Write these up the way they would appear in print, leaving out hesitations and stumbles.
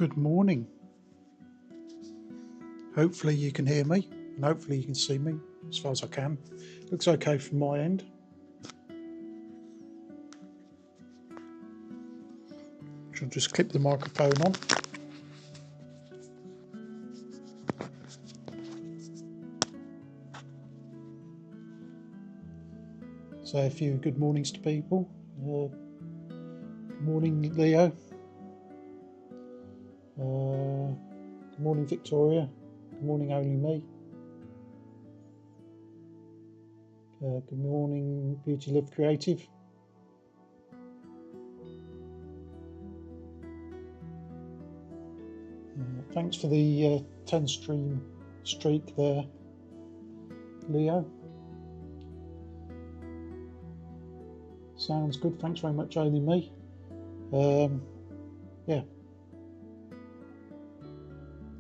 Good morning. Hopefully you can hear me and hopefully you can see me as far as I can. Looks okay from my end. Should just clip the microphone on. Say a few good mornings to people. Good morning, Leo. Good morning, Victoria. Good morning, Only Me. Good morning, Beauty Live Creative. Thanks for the 10 stream streak there, Leo. Sounds good. Thanks very much, Only Me. Yeah.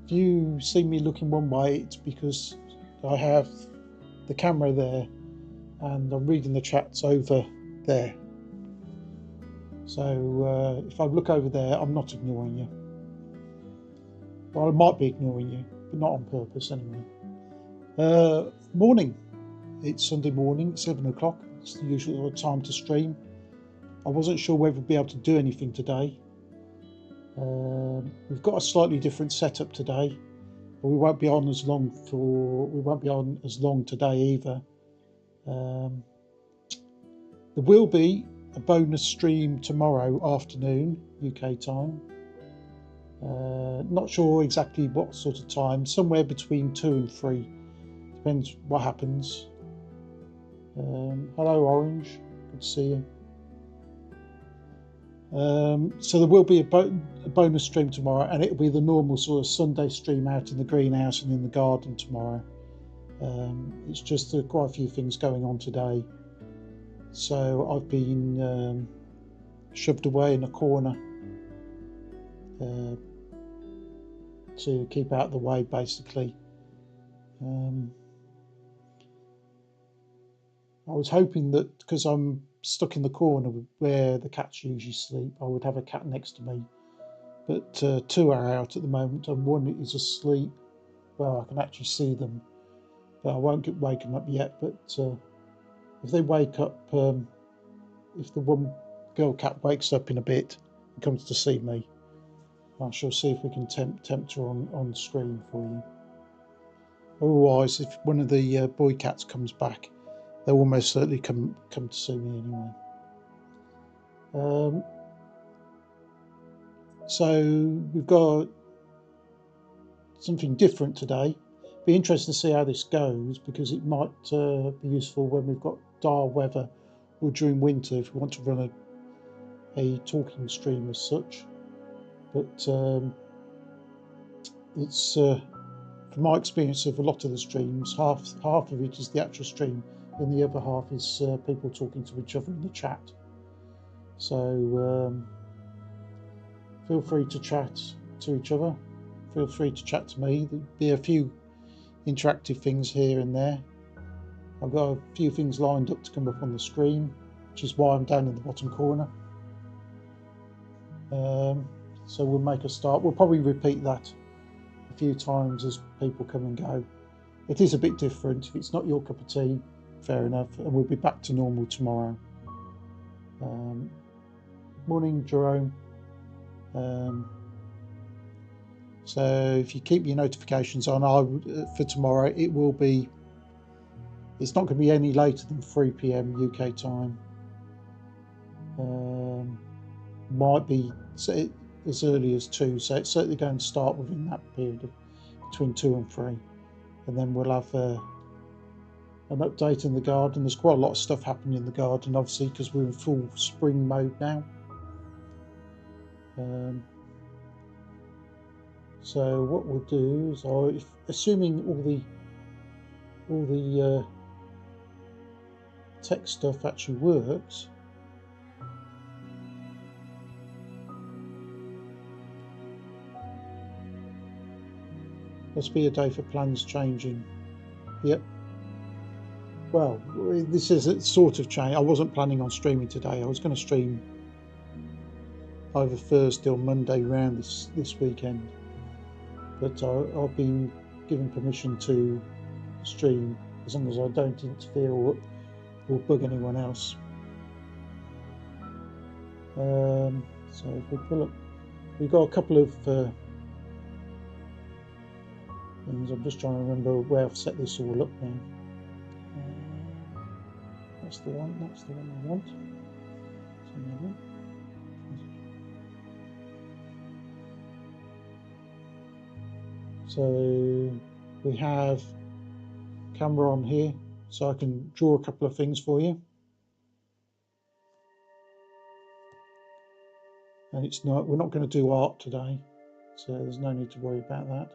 If you see me looking one way, it's because I have the camera there and I'm reading the chats over there. So if I look over there, I'm not ignoring you. Well, I might be ignoring you, but not on purpose anyway. Morning. It's Sunday morning, 7 o'clock. It's the usual time to stream. I wasn't sure whether we'd be able to do anything today. We've got a slightly different setup today, but we won't be on as long today either. There will be a bonus stream tomorrow afternoon, UK time. Not sure exactly what sort of time, somewhere between 2 and 3. Depends what happens. Hello, Orange. Good to see you. So there will be a bonus stream tomorrow, and it'll be the normal sort of Sunday stream out in the greenhouse and in the garden tomorrow. It's just quite a few things going on today. So I've been shoved away in a corner to keep out of the way, basically. I was hoping that because I'm stuck in the corner where the cats usually sleep, I would have a cat next to me. But 2 are out at the moment and 1 is asleep. Well, I can actually see them, but I won't wake them up yet. But if they wake up, if the one girl cat wakes up in a bit and comes to see me, I shall see if we can tempt her on screen for you. Otherwise, if one of the boy cats comes back, they'll almost certainly come to see me anyway. So we've got something different today. Be interesting to see how this goes, because it might be useful when we've got dire weather or during winter if we want to run a talking stream as such. But it's from my experience of a lot of the streams, half of it is the actual stream and the other half is people talking to each other in the chat. So feel free to chat to each other, feel free to chat to me. There'll be a few interactive things here and there. I've got a few things lined up to come up on the screen, which is why I'm down in the bottom corner. So we'll make a start. We'll probably repeat that a few times as people come and go. It is a bit different. If it's not your cup of tea, fair enough, and we'll be back to normal tomorrow. Morning, Jerome. So if you keep your notifications on, for tomorrow, it's not going to be any later than 3 PM UK time. Might be as early as 2, so it's certainly going to start within that period of between 2 and 3, and then we'll have an update in the garden. There's quite a lot of stuff happening in the garden, obviously, because we're in full spring mode now. So what we'll do is, assuming all the tech stuff actually works, must be a day for plans changing. Yep. Well, this is a sort of change. I wasn't planning on streaming today. I was going to stream either Thursday or Monday round this weekend. But I've been given permission to stream as long as I don't interfere or bug anyone else. So if we pull up, we've got a couple of things. I'm just trying to remember where I've set this all up now. That's the one I want. So we have camera on here, so I can draw a couple of things for you. And we're not going to do art today, so there's no need to worry about that.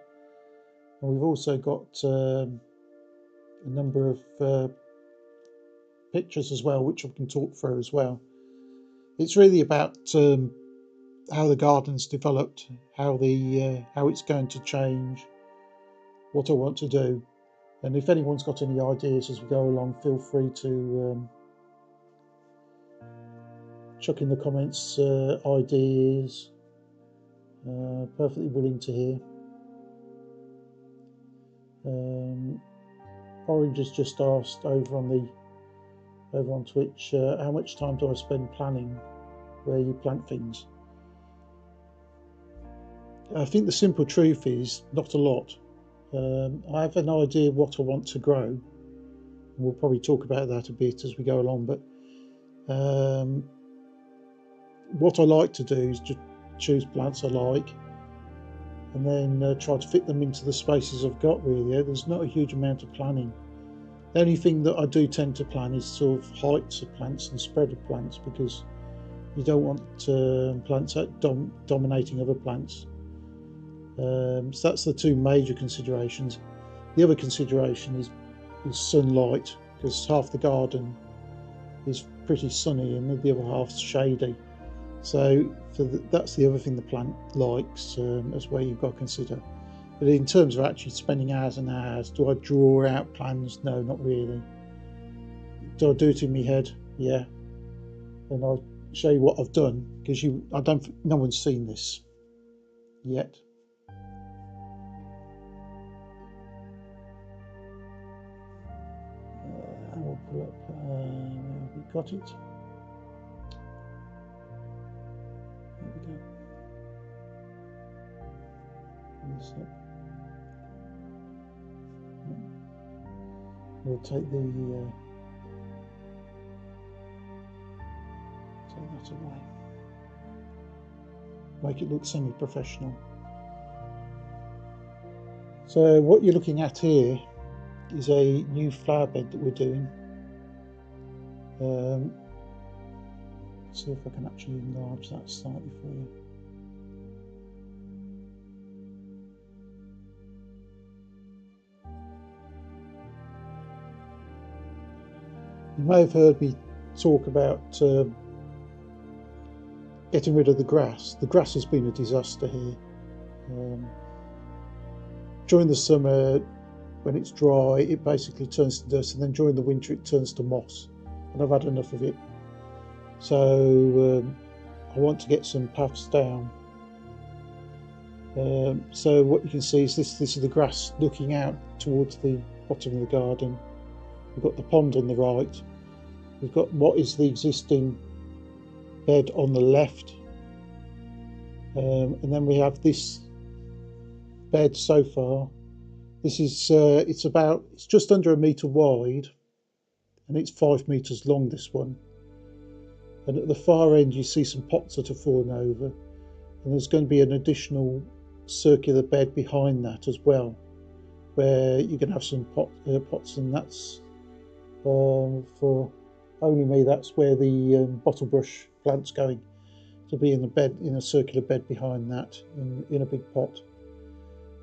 And we've also got a number of pictures as well, which I can talk through as well. It's really about how the garden's developed, how it's going to change, what I want to do. And if anyone's got any ideas as we go along, feel free to chuck in the comments ideas. Perfectly willing to hear. Orange has just asked over on Twitch, how much time do I spend planning where you plant things? I think the simple truth is not a lot. I have an idea what I want to grow, and we'll probably talk about that a bit as we go along, but what I like to do is just choose plants I like and then try to fit them into the spaces I've got. Really, there's not a huge amount of planning. The only thing that I do tend to plan is sort of heights of plants and spread of plants, because you don't want plants dominating other plants. So that's the two major considerations. The other consideration is sunlight, because half the garden is pretty sunny and the other half's shady. So that's the other thing the plant likes, as well you've got to consider. But in terms of actually spending hours and hours, do I draw out plans? No, not really. Do I do it in my head? Yeah. And I'll show you what I've done, because no one's seen this yet. And we'll pull up, where have we got it? There we go. We'll take that away. Make it look semi-professional. So what you're looking at here is a new flower bed that we're doing. Let's see if I can actually enlarge that slightly for you. You may have heard me talk about getting rid of the grass. The grass has been a disaster here. During the summer, when it's dry, it basically turns to dust, and then during the winter it turns to moss, and I've had enough of it. So I want to get some paths down. So what you can see is this is the grass looking out towards the bottom of the garden. We've got the pond on the right. We've got what is the existing bed on the left. And then we have this bed so far. This is it's just under 1 metre wide, and it's 5 metres long, this one. And at the far end you see some pots that have fallen over, and there's going to be an additional circular bed behind that as well, where you can have some pots, and that's for only me. That's where the bottle brush plant's going to be, in the bed, in a circular bed behind that, in a big pot.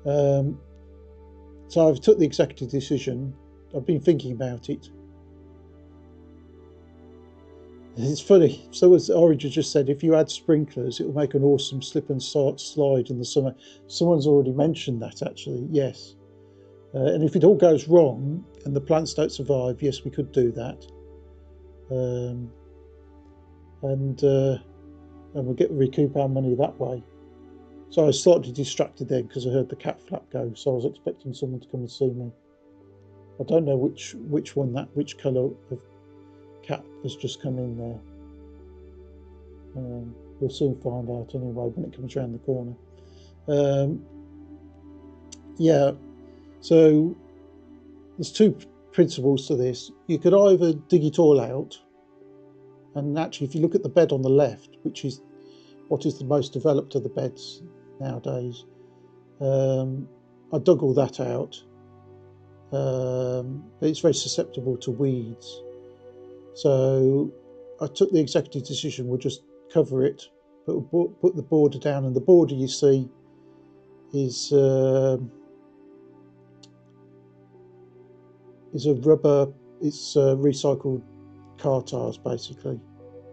So I've took the executive decision. I've been thinking about it. It's funny. So as Orange just said, if you add sprinklers, it will make an awesome slip and slide in the summer. Someone's already mentioned that, actually. Yes. And if it all goes wrong and the plants don't survive, yes, we could do that. and we'll recoup our money that way. So I was slightly distracted then because I heard the cat flap go, so I was expecting someone to come and see me. I don't know which which colour of cat has just come in there. We'll soon find out anyway when it comes around the corner. Yeah, so there's two principles to this. You could either dig it all out, and actually if you look at the bed on the left, which is what is the most developed of the beds nowadays, I dug all that out, but it's very susceptible to weeds. So I took the executive decision, we'll just cover it, put the border down, and the border you see is a rubber, it's recycled car tires basically,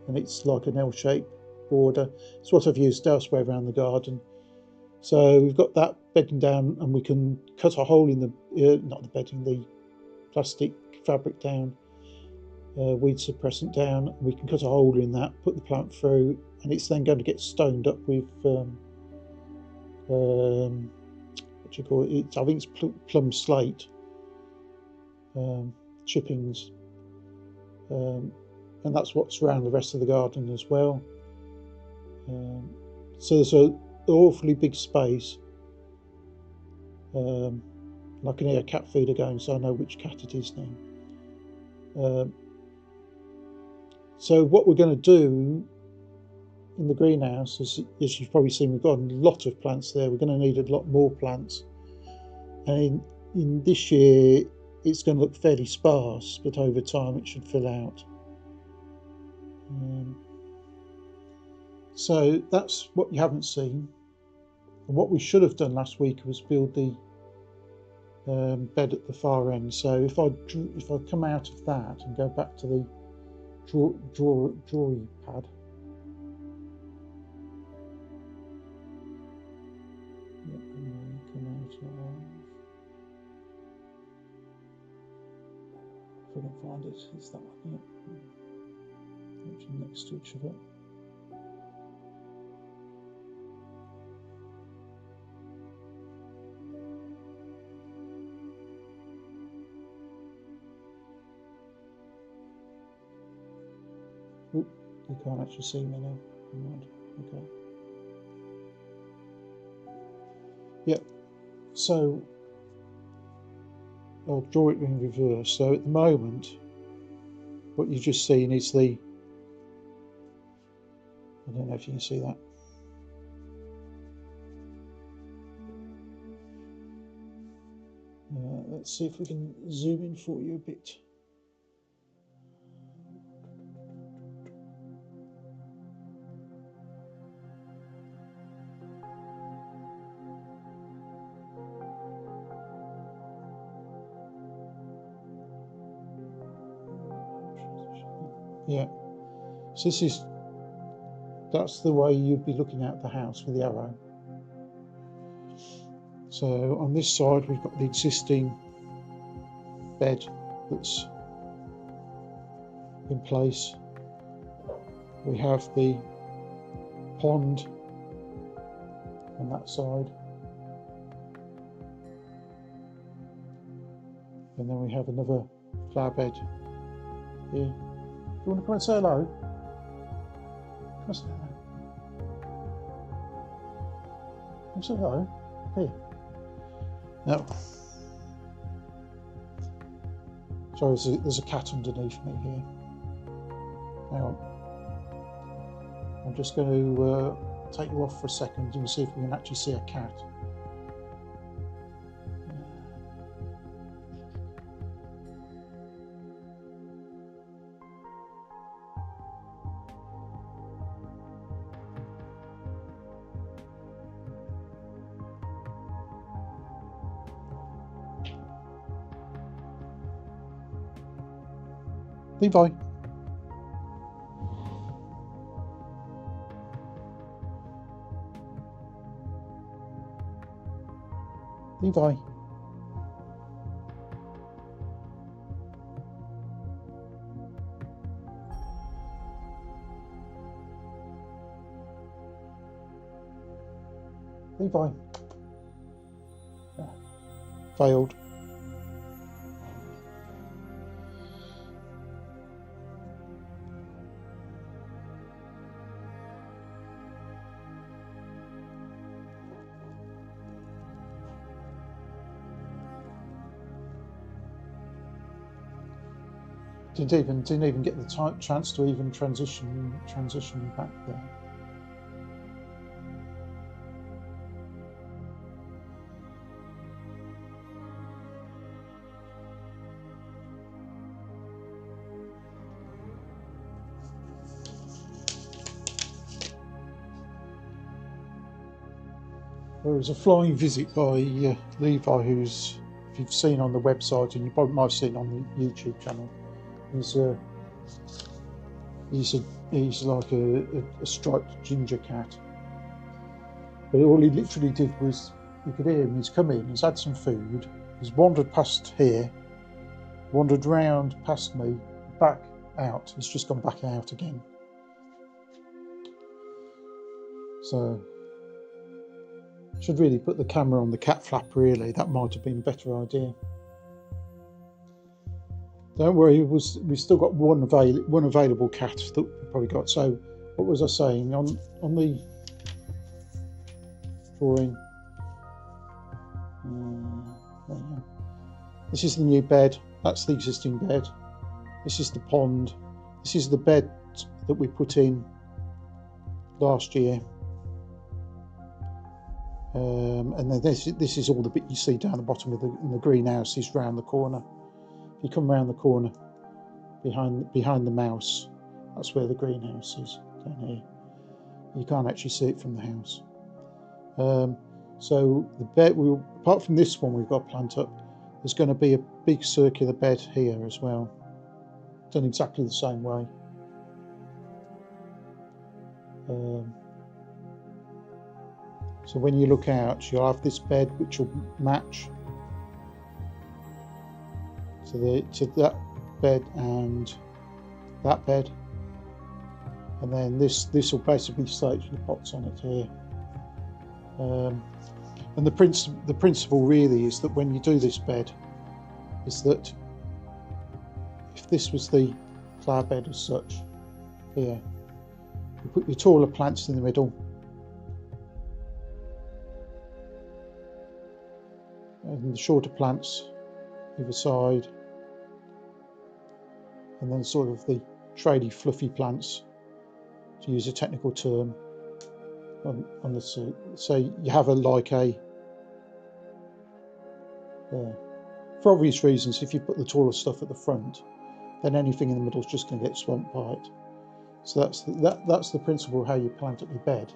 and it's like an L-shaped border. It's what I've used elsewhere around the garden. So we've got that bedding down, and we can cut a hole in the, not the bedding, the plastic fabric down, weed suppressant down, and we can cut a hole in that, put the plant through, and it's then going to get stoned up with, what do you call it? I think it's plum slate, chippings, and that's what's around the rest of the garden as well. So there's an awfully big space. I can hear a cat feeder going, so I know which cat it is now. So what we're going to do in the greenhouse, as you've probably seen, we've got a lot of plants there. We're going to need a lot more plants, and in this year it's going to look fairly sparse, but over time it should fill out. So that's what you haven't seen. And what we should have done last week was build the bed at the far end. So if I come out of that and go back to the drawing pad, come out of, if I can find it, it's that one. Yeah, actually next to each other. Oh, you can't actually see me now. Okay. Yeah, so I'll draw it in reverse. So at the moment, what you've just seen is the, I don't know if you can see that. Let's see if we can zoom in for you a bit. Yeah, so that's the way you'd be looking at the house with the arrow. So on this side we've got the existing bed that's in place. We have the pond on that side, and then we have another flower bed here. Do you want to come and say hello? Come and say hello. Come and say hello. Here. No. Sorry, there's a cat underneath me here. Hang on. I'm just going to take you off for a second and see if we can actually see a cat. Levi. Levi. Levi. Failed. Didn't even get the chance to even transition back there. There was a flying visit by Levi, who's, if you've seen on the website, and you probably might have seen on the YouTube channel, he's like a striped ginger cat. But all he literally did was, you could hear him, he's come in, he's had some food, he's wandered past here, wandered round past me, back out, he's just gone back out again. So should really put the camera on the cat flap, really. That might have been a better idea. Don't worry, we've still got one available cat that we probably got. So what was I saying on the drawing? There you go. This is the new bed. That's the existing bed. This is the pond. This is the bed that we put in last year. And then this is all the bit you see down the bottom of the greenhouse is round the corner. If you come round the corner behind the mouse, that's where the greenhouse is, down here. You can't actually see it from the house. So the bed, apart from this one we've got plant up, there's going to be a big circular bed here as well, done exactly the same way. So when you look out, you'll have this bed which will match to that bed and that bed, and then this will basically slate the pots on it here. And the principle really is that when you do this bed, is that if this was the flower bed as such, here, you put your taller plants in the middle, and the shorter plants either side, and then sort of the trady fluffy plants, to use a technical term, on the suit. So you have for obvious reasons, if you put the taller stuff at the front, then anything in the middle is just going to get swamped by it. So that's the principle of how you plant up your bed.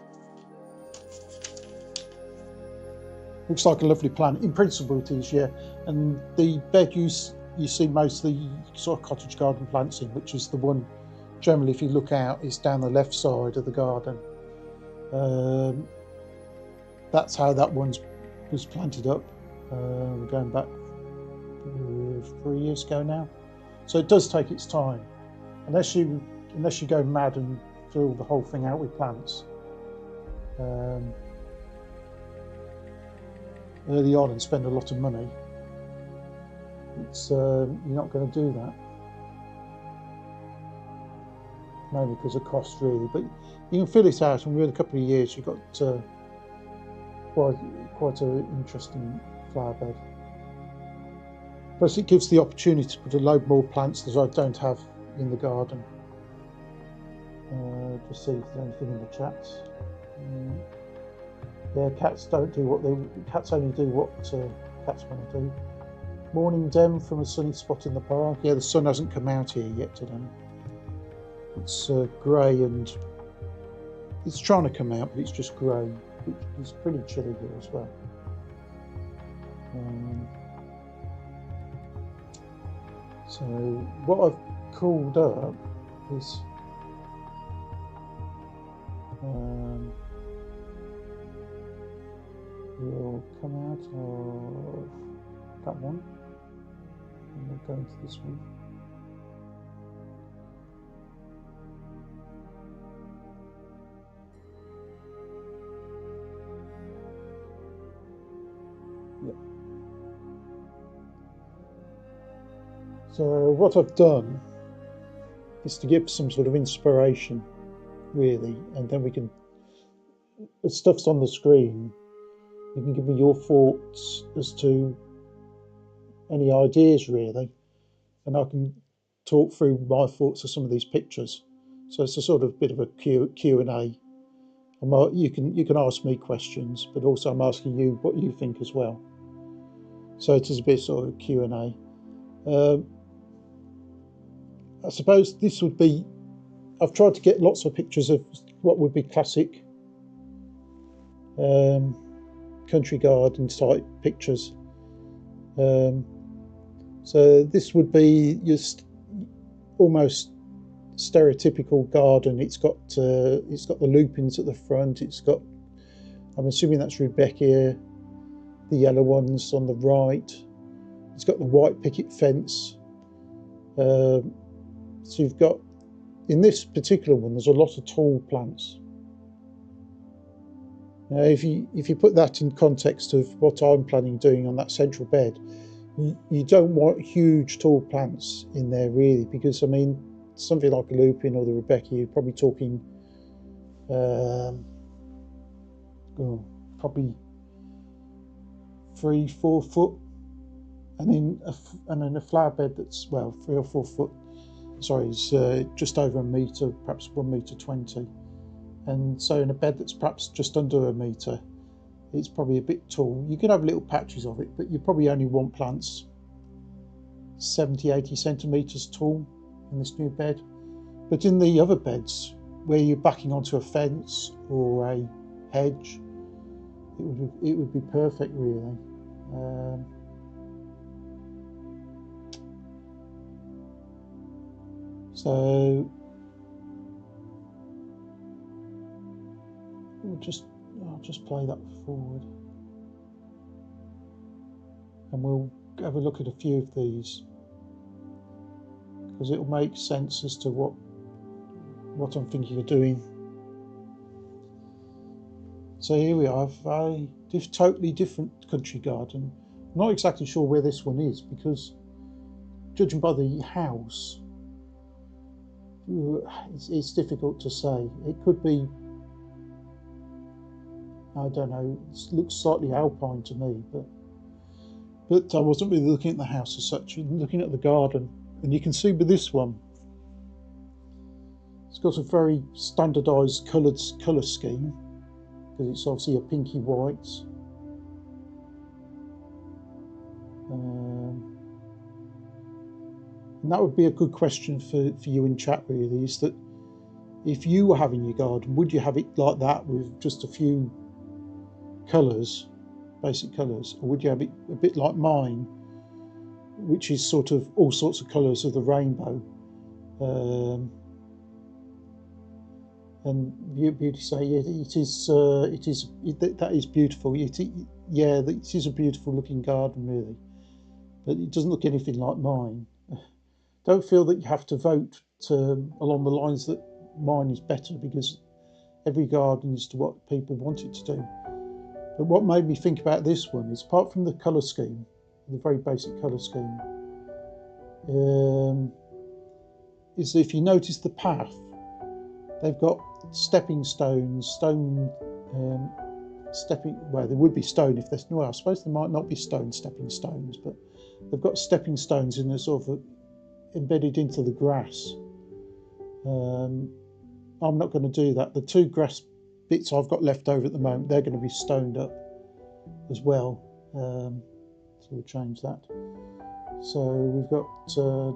Looks like a lovely plant. In principle it is, yeah. And the bed you see mostly sort of cottage garden plants in, which is the one generally, if you look out, is down the left side of the garden. That's how that one was planted up. We're going back 3 years ago now. So it does take its time, unless you go mad and fill the whole thing out with plants. Early on and spend a lot of money. You're not going to do that, mainly because of cost, really. But you can fill it out, and within a couple of years you've got quite an interesting flower bed. Plus, it gives the opportunity to put a load more plants that I don't have in the garden. Just see if there's anything in the chats. Yeah, cats only do what cats want to do. Morning, Dem, from a sunny spot in the park. Yeah, the sun hasn't come out here yet today. It's grey, and it's trying to come out, but it's just grey. It's pretty chilly here as well. So what I've called up is we'll come out of that one and we'll go into this one. So what I've done is to give some sort of inspiration, really, and then we can, the stuff's on the screen, you can give me your thoughts as to any ideas, really, and I can talk through my thoughts of some of these pictures. So it's a sort of bit of a Q&A. You can ask me questions, but also I'm asking you what you think as well. So it is a bit sort of Q&A. I suppose this would be, I've tried to get lots of pictures of what would be classic country garden type pictures. So this would be just almost stereotypical garden. It's got the lupins at the front. It's got, I'm assuming that's Rudbeckia, the yellow ones on the right. It's got the white picket fence. So you've got, in this particular one, there's a lot of tall plants. Now, if you put that in context of what I'm planning doing on that central bed, you don't want huge tall plants in there really, because I mean something like a lupin or the Rudbeckia, you're probably talking probably 3-4 foot, and in a flower bed that's, well, 3 or 4 foot, sorry, is just over a metre, perhaps 1.20 meters. And so in a bed that's perhaps just under a metre, it's probably a bit tall. You can have little patches of it, but you probably only want plants 70-80 centimetres tall in this new bed. But in the other beds, where you're backing onto a fence or a hedge, it would be perfect, really. So I'll just play that forward, and we'll have a look at a few of these, because it'll make sense as to what I'm thinking of doing. So here we have a totally different country garden. I'm not exactly sure where this one is, because judging by the house, it's difficult to say. It could be, I don't know, it looks slightly alpine to me, but I wasn't really looking at the house as such, looking at the garden. And you can see with this one, it's got a very standardised colour scheme, because it's obviously a pinky white. And that would be a good question for you in chat, really, is that if you were having your garden, would you have it like that with just a few colours, basic colours, or would you have it a bit like mine, which is sort of all sorts of colours of the rainbow? And beauty say that is beautiful. Yeah, it is a beautiful looking garden, really, but it doesn't look anything like mine. Don't feel that you have to vote along the lines that mine is better, because every garden is to what people want it to do. But what made me think about this one is, apart from the colour scheme, the very basic colour scheme, is that if you notice the path, they've got stepping stones, well, there would be stone if there's, well, I suppose there might not be stepping stones, but they've got stepping stones in a sort of embedded into the grass. I'm not going to do that. The 2 grass bits I've got left over at the moment, they're going to be stoned up as well. So we'll change that. So we've got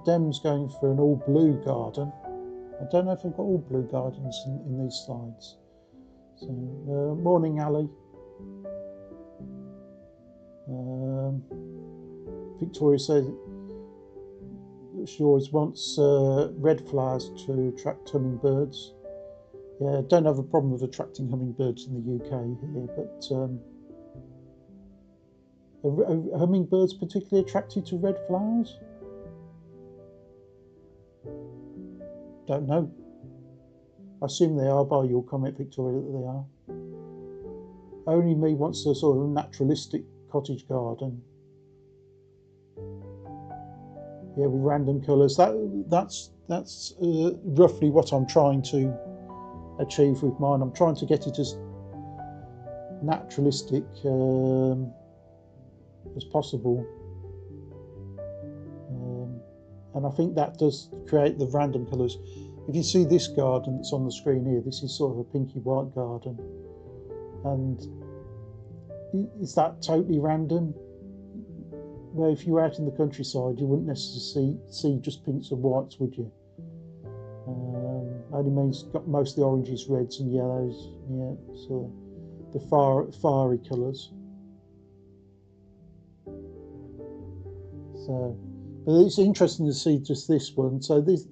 Dem's going for an all blue garden. I don't know if I've got all blue gardens in these slides. So morning, Ali. Victoria says she always wants red flowers to attract hummingbirds. Yeah, don't have a problem with attracting hummingbirds in the UK here, but are hummingbirds particularly attracted to red flowers? Don't know. I assume they are by your comment, Victoria, that they are. Only me wants a sort of naturalistic cottage garden. yeah, with random colours. That's roughly what I'm trying to achieve with mine. I'm trying to get it as naturalistic as possible, and I think that does create the random colours. If you see this garden that's on the screen here, this is sort of a pinky white garden, and is that totally random? Well, if you were out in the countryside, you wouldn't necessarily see just pinks and whites, would you? Only means got most of the oranges, reds and yellows, yeah, so the fiery colours. So, but it's interesting to see just this one. So this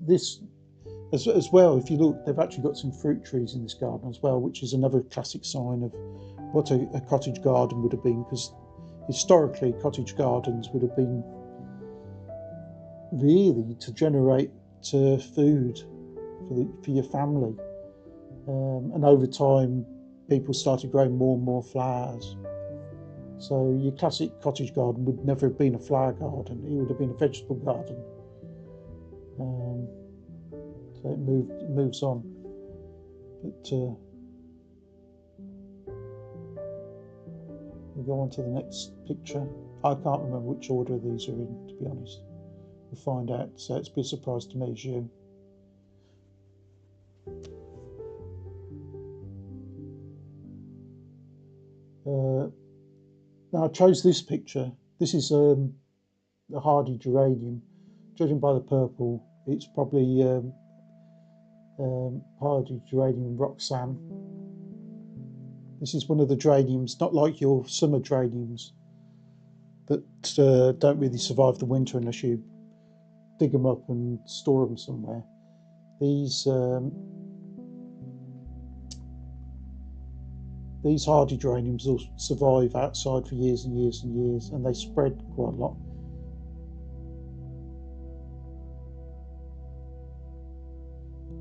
as well, if you look, they've actually got some fruit trees in this garden as well, which is another classic sign of what a cottage garden would have been, because historically cottage gardens would have been really to generate food for your family, and over time people started growing more and more flowers. So your classic cottage garden would never have been a flower garden, it would have been a vegetable garden. So it moves on. But we'll go on to the next picture. I can't remember which order these are in, to be honest. We'll find out, so it's a bit of a surprise to me as you. Now I chose this picture. This is a hardy geranium. Judging by the purple, it's probably hardy geranium Roxanne. This is one of the geraniums, not like your summer geraniums that don't really survive the winter unless you dig them up and store them somewhere. These hardy geraniums will survive outside for years and years and years, and they spread quite a lot.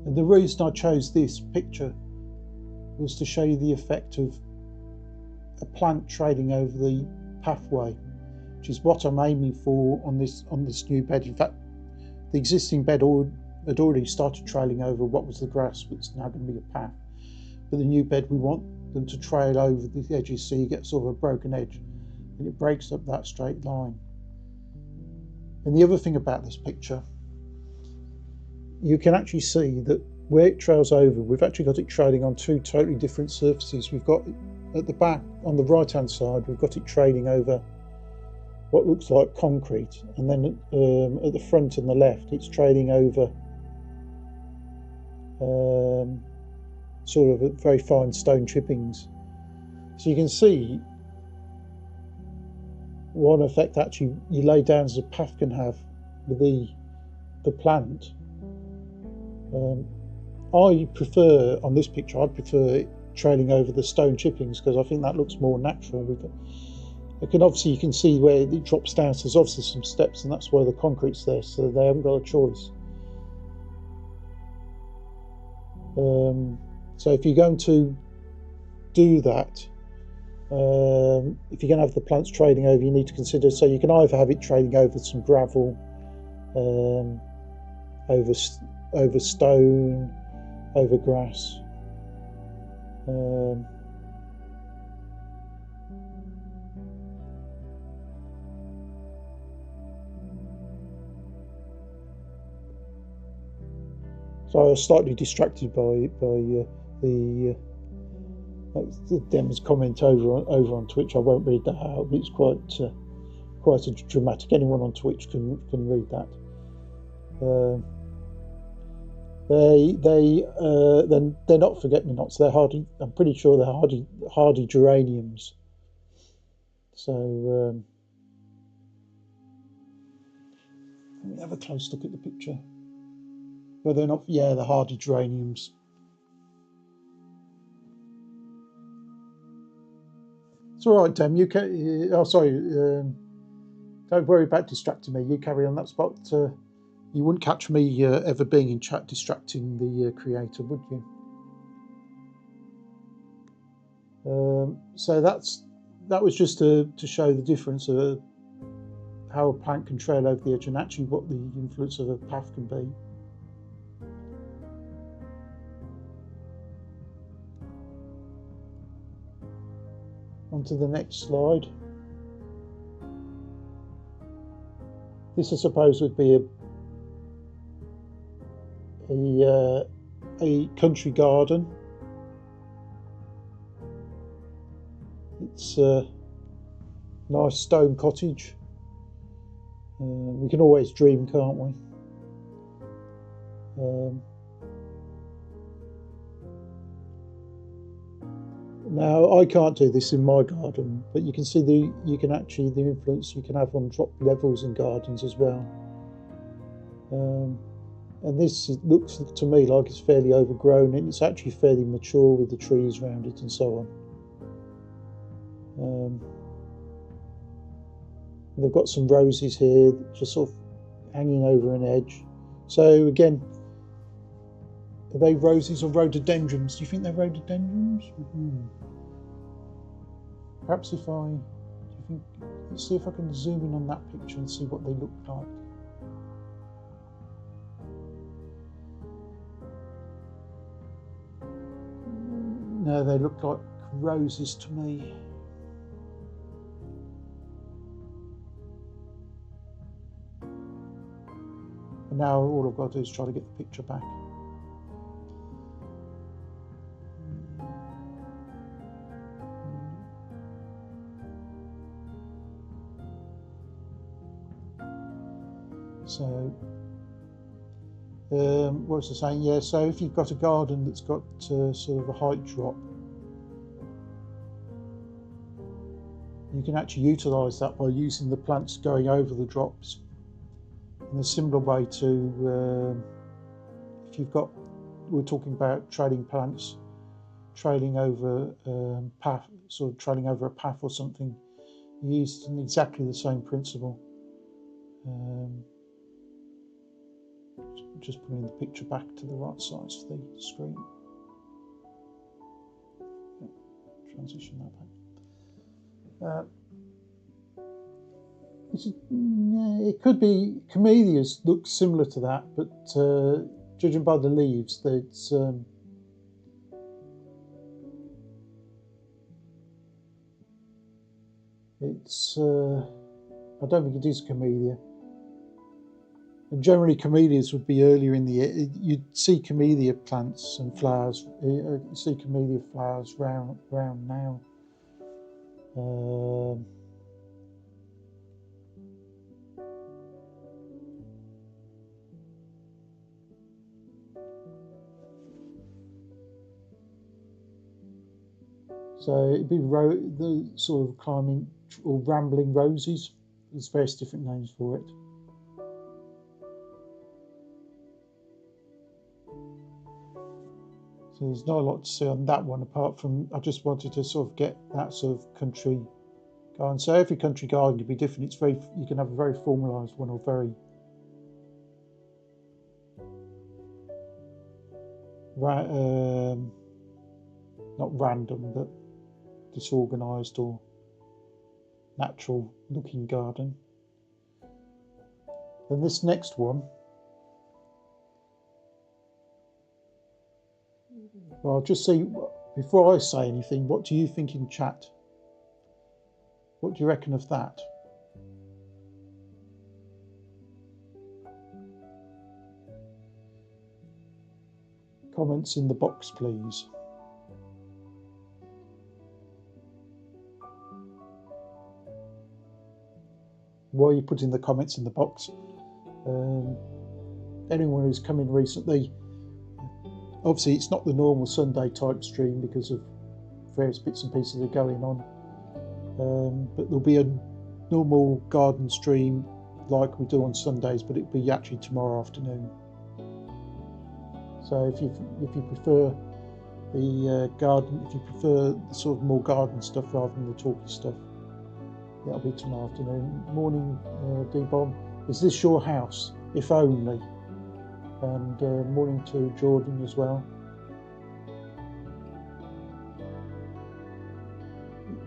And the reason I chose this picture was to show you the effect of a plant trailing over the pathway, which is what I'm aiming for on this new bed. In fact, the existing bed had already started trailing over what was the grass, but it's now going to be a path. But the new bed, we want them to trail over the edges, so you get sort of a broken edge, and it breaks up that straight line. And the other thing about this picture, you can actually see that where it trails over, we've actually got it trailing on two totally different surfaces. We've got at the back, on the right hand side, we've got it trailing over what looks like concrete, and then at the front and the left, it's trailing over sort of very fine stone chippings. So you can see what effect actually you lay down as a path can have with the plant. I prefer, on this picture, I'd prefer it trailing over the stone chippings, because I think that looks more natural. Obviously you can see where it drops down, so there's obviously some steps, and that's why the concrete's there, so they haven't got a choice. So if you're going to do that, if you're going to have the plants trailing over, you need to consider, so you can either have it trailing over some gravel, over stone, over grass. So I was slightly distracted by the Dem's comment over on Twitch. I won't read that out, but it's quite a dramatic. Anyone on Twitch can read that. They're not forget-me-nots. They're hardy. I'm pretty sure they're hardy geraniums. So let me have a close look at the picture. But they're not. Yeah, they're hardy geraniums. It's all right, Dem. You can. Oh, sorry. Don't worry about distracting me. You carry on. That's what. You wouldn't catch me ever being in chat distracting the creator, would you? So that was just to show the difference of how a plant can trail over the edge and actually what the influence of a path can be. On to the next slide. This, I suppose, would be a country garden. It's a nice stone cottage. We can always dream, can't we? Now I can't do this in my garden, but you can see the influence you can have on drop levels in gardens as well. And this looks to me like it's fairly overgrown, and it's actually fairly mature with the trees around it and so on. They've got some roses here just sort of hanging over an edge. So again, are they roses or rhododendrons? Do you think they're rhododendrons? Perhaps if let's see if I can zoom in on that picture and see what they look like. No, they look like roses to me. And now all I've got to do is try to get the picture back. So, what was I saying? Yeah, so if you've got a garden that's got sort of a height drop, you can actually utilise that by using the plants going over the drops in a similar way to if you've got, we're talking about trailing plants, trailing over path, sort of trailing over a path or something. You use exactly the same principle. Just putting the picture back to the right size for the screen. Transition that back. It could be camellias look similar to that, but judging by the leaves, it's I don't think it is camellia. And generally, camellias would be earlier in the year. You'd see camellia plants and flowers. You see camellia flowers round now. So it'd be the sort of climbing or rambling roses. There's various different names for it. So there's not a lot to see on that one, apart from I just wanted to sort of get that sort of country garden. So every country garden can be different. You can have a very formalised one or very not random, but disorganised or natural looking garden. Then this next one, well, I'll just see, before I say anything, what do you think in chat? What do you reckon of that? Comments in the box, please. While you're putting the comments in the box, anyone who's come in recently, obviously it's not the normal Sunday type stream because of various bits and pieces that are going on, but there'll be a normal garden stream like we do on Sundays, but it'll be actually tomorrow afternoon. So if you prefer the garden, if you prefer the sort of more garden stuff rather than the talky stuff, that'll be tomorrow afternoon. Morning, D-Bomb. Is this your house? If only. And morning to Jordan as well.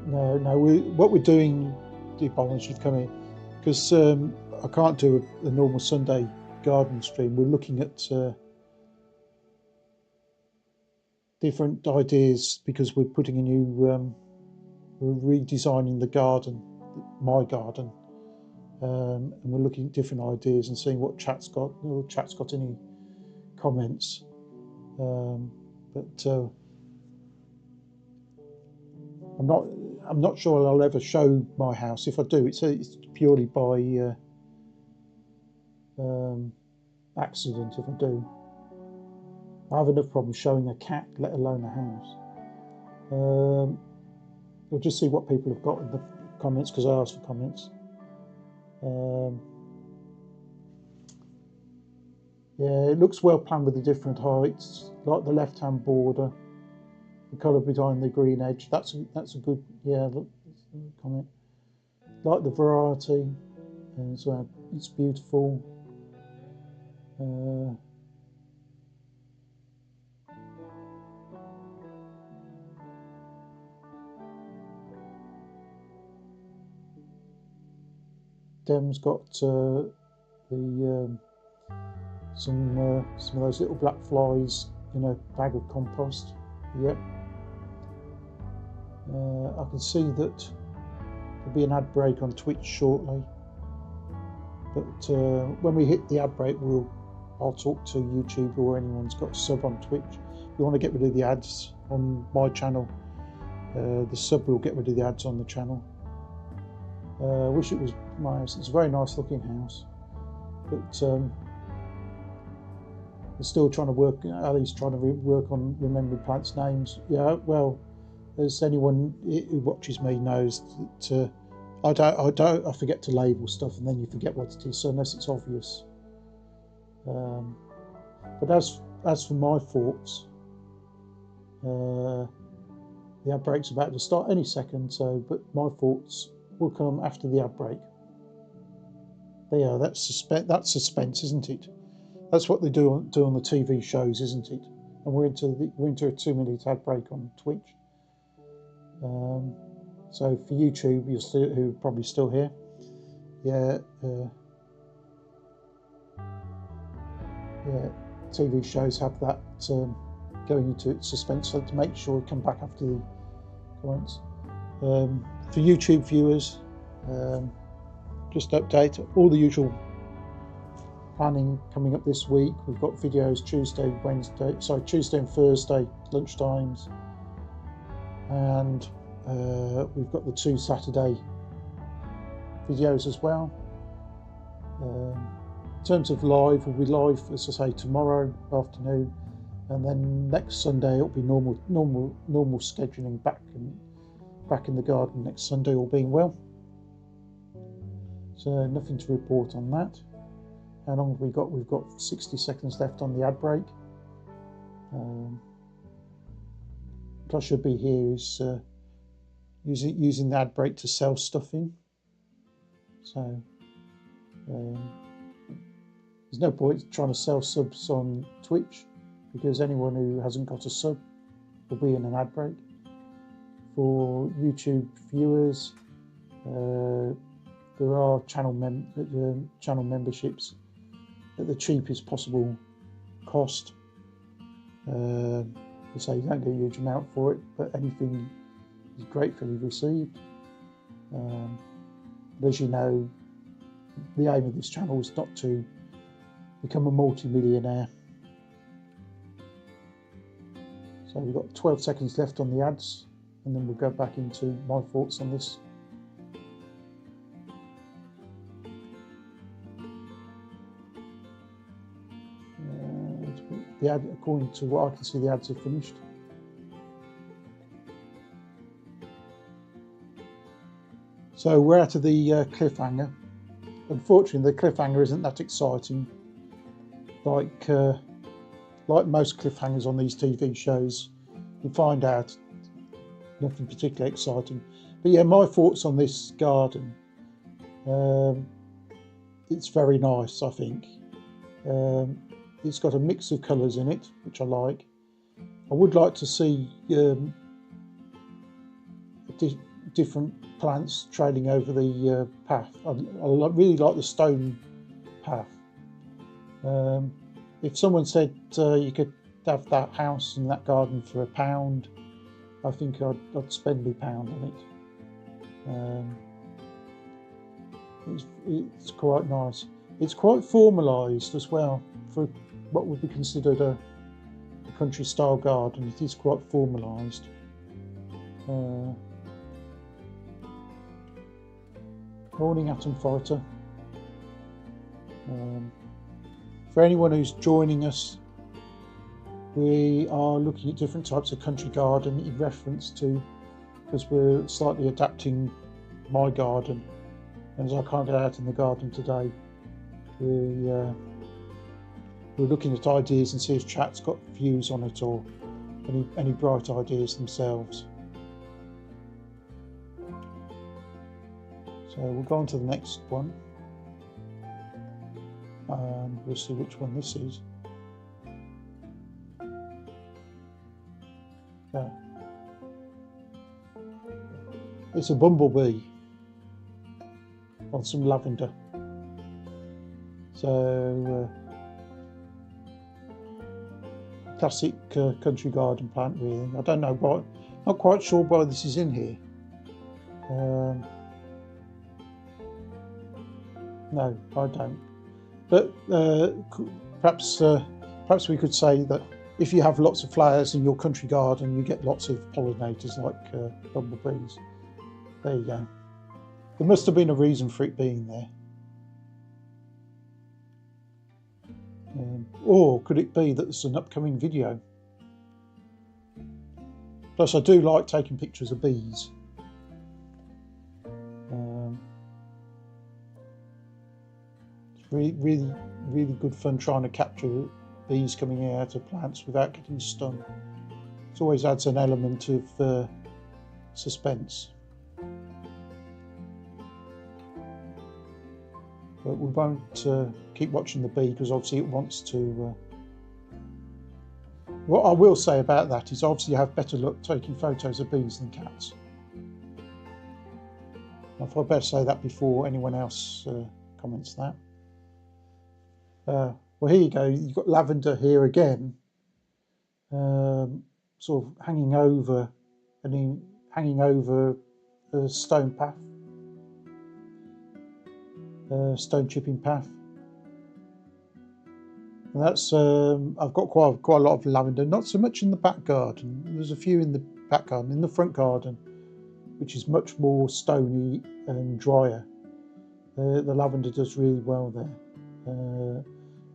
No. What we're doing, D-Bomb, as you've come in, because I can't do a normal Sunday garden stream. We're looking at different ideas because we're putting a new, we're redesigning the garden, my garden, and we're looking at different ideas and seeing what chat's got. Or chat's got any comments, but I'm not sure I'll ever show my house. If I do, it's purely by accident. If I do, I have enough problems showing a cat, let alone a house. We'll just see what people have got in the comments, because I asked for comments. Yeah, it looks well planned with the different heights, like the left-hand border, the colour behind the green edge. That's a good, yeah, look, comment. Like the variety as well. It's beautiful. Dem's got the some of those little black flies in a bag of compost. Yep. I can see that there'll be an ad break on Twitch shortly, but when we hit the ad break, I'll talk to YouTube or anyone's got a sub on Twitch. We want to get rid of the ads on my channel. The sub will get rid of the ads on the channel. I wish it was my house. It's a very nice looking house, but we're still trying to work. Ali's trying to work on remembering plants' names. Yeah, well, as anyone who watches me knows that I forget to label stuff, and then you forget what it is. So unless it's obvious. But as for my thoughts, the ad break's about to start any second. So, but my thoughts will come after the ad break. They are. That's suspense, isn't it? That's what they do on the TV shows, isn't it? And we're into a 2-minute ad break on Twitch. So for YouTube, who are probably still here, yeah, TV shows have that going into suspense, so to make sure we come back after the comments. For YouTube viewers, just update all the usual planning coming up this week. We've got videos Tuesday and Thursday lunchtimes, and we've got the 2 Saturday videos as well. In terms of live, we'll be live, as I say, tomorrow afternoon, and then next Sunday it'll be normal scheduling back in the garden next Sunday, all being well. So nothing to report on that. How long have we got? We've got 60 seconds left on the ad break. What I should be here is using the ad break to sell stuff in. So there's no point trying to sell subs on Twitch, because anyone who hasn't got a sub will be in an ad break. For YouTube viewers, there are channel memberships at the cheapest possible cost. So you don't get a huge amount for it, but anything is gratefully received. But as you know, the aim of this channel is not to become a multi-millionaire. So we've got 12 seconds left on the ads, and then we'll go back into my thoughts on this. The ad, according to what I can see, the ads are finished. So we're out of the cliffhanger. Unfortunately, the cliffhanger isn't that exciting. Like most cliffhangers on these TV shows, you find out nothing particularly exciting. But yeah, my thoughts on this garden. It's very nice, I think. It's got a mix of colours in it, which I like. I would like to see different plants trailing over the path. I really like the stone path. If someone said you could have that house and that garden for £1, I think I'd spend £1 on it. It's quite nice. It's quite formalised as well for what would be considered a country style garden. It is quite formalised. Morning, Atom Fighter. For anyone who's joining us, we are looking at different types of country garden in reference to, because we're slightly adapting my garden, and as I can't get out in the garden today, we're looking at ideas and see if chat's got views on it or any bright ideas themselves. So we'll go on to the next one, and we'll see which one this is. Yeah. It's a bumblebee on some lavender. So classic country garden plant, really. I don't know why, not quite sure why this is in here. No, I don't. But perhaps we could say that if you have lots of flowers in your country garden, you get lots of pollinators like bumblebees. There you go. There must have been a reason for it being there. Or could it be that it's an upcoming video? Plus, I do like taking pictures of bees. It's really good fun trying to capture bees coming out of plants without getting stung. It always adds an element of suspense. But we won't keep watching the bee, because obviously it wants to. What I will say about that is obviously you have better luck taking photos of bees than cats. I thought I'd better say that before anyone else comments that. Well, here you go. You've got lavender here again, sort of hanging over a stone path. Stone chipping path, and that's I've got quite a lot of lavender, not so much in the back garden. There's a few in the back garden. In the front garden, which is much more stony and drier, the lavender does really well there,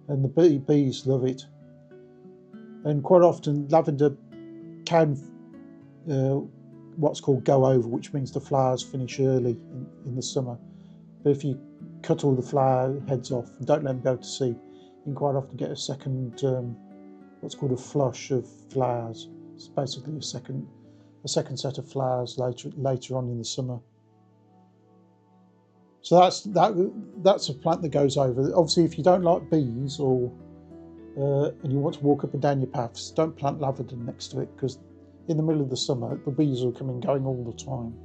and the bees love it. And quite often lavender can what's called go over, which means the flowers finish early in the summer. But if you cut all the flower heads off and don't let them go to seed, you can quite often get a second, what's called a flush of flowers. It's basically a second set of flowers later on in the summer. So that's a plant that goes over. Obviously, if you don't like bees or and you want to walk up and down your paths, don't plant lavender next to it, because in the middle of the summer the bees will come and going all the time.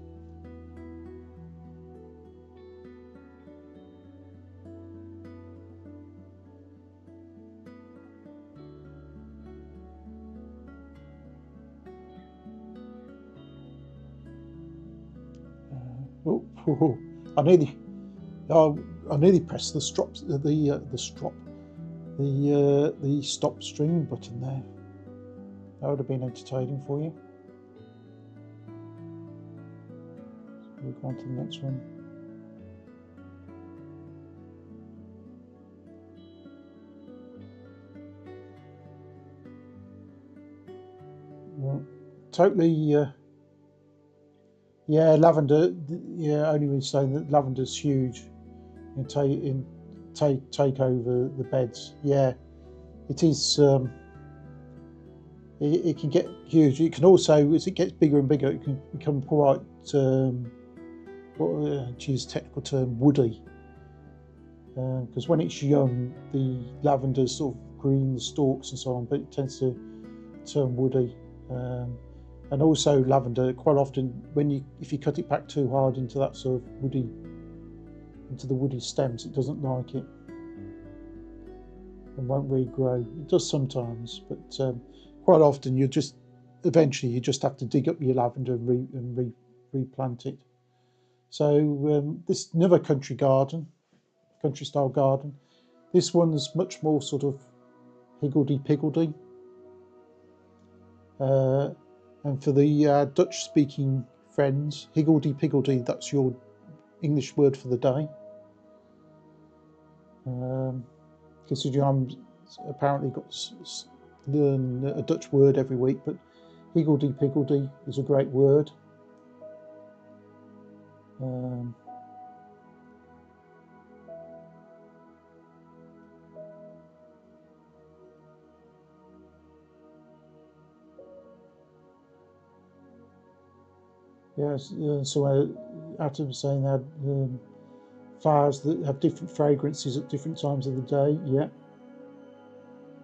I nearly pressed the stop stream button there. That would have been entertaining for you. So we'll go on to the next one. Well, totally. Yeah, lavender. Yeah, only been saying that lavender's huge. And take over the beds. Yeah, it is. It can get huge. It can also, as it gets bigger and bigger, it can become quite. Choose technical term, woody. Because when it's young, the lavender's sort of green, the stalks and so on, but it tends to turn woody. And also lavender, quite often if you cut it back too hard into that sort of into the woody stems, it doesn't like it and won't regrow. It does sometimes, but quite often eventually you just have to dig up your lavender and replant it. So this is another country style garden. This one's much more sort of higgledy-piggledy. And for the Dutch-speaking friends, higgledy-piggledy, that's your English word for the day. Considering I'm apparently got to learn a Dutch word every week, but higgledy-piggledy is a great word. Yes, so Adam was saying they had flowers that have different fragrances at different times of the day. Yeah,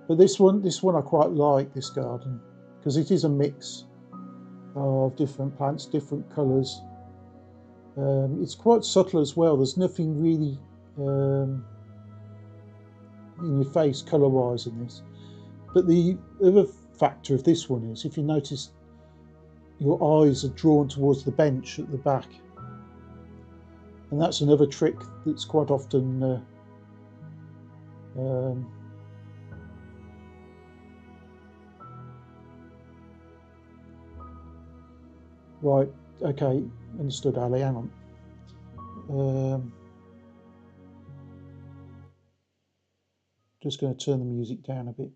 but this one I quite like, this garden, because it is a mix of different plants, different colours. It's quite subtle as well. There's nothing really in your face colour-wise in this. But the other factor of this one is, if you notice, your eyes are drawn towards the bench at the back. And that's another trick that's quite often right, okay, understood, Ali, hang on. Just going to turn the music down a bit.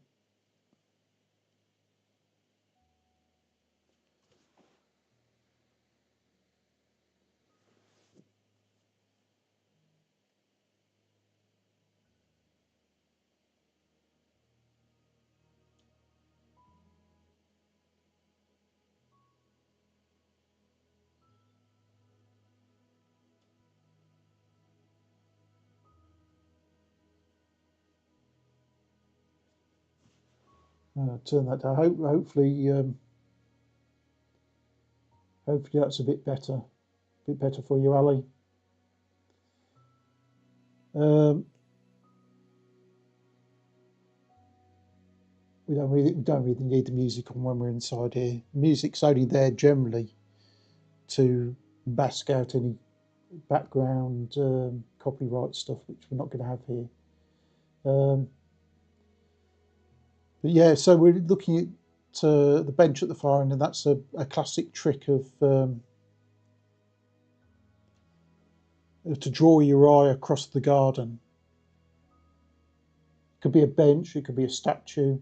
Turn that down. Hopefully that's a bit better for you, Ali. We don't really need the music on when we're inside here. Music's only there generally to mask out any background copyright stuff, which we're not going to have here. But yeah, so we're looking at the bench at the far end, and that's a classic trick of to draw your eye across the garden. It could be a bench, it could be a statue,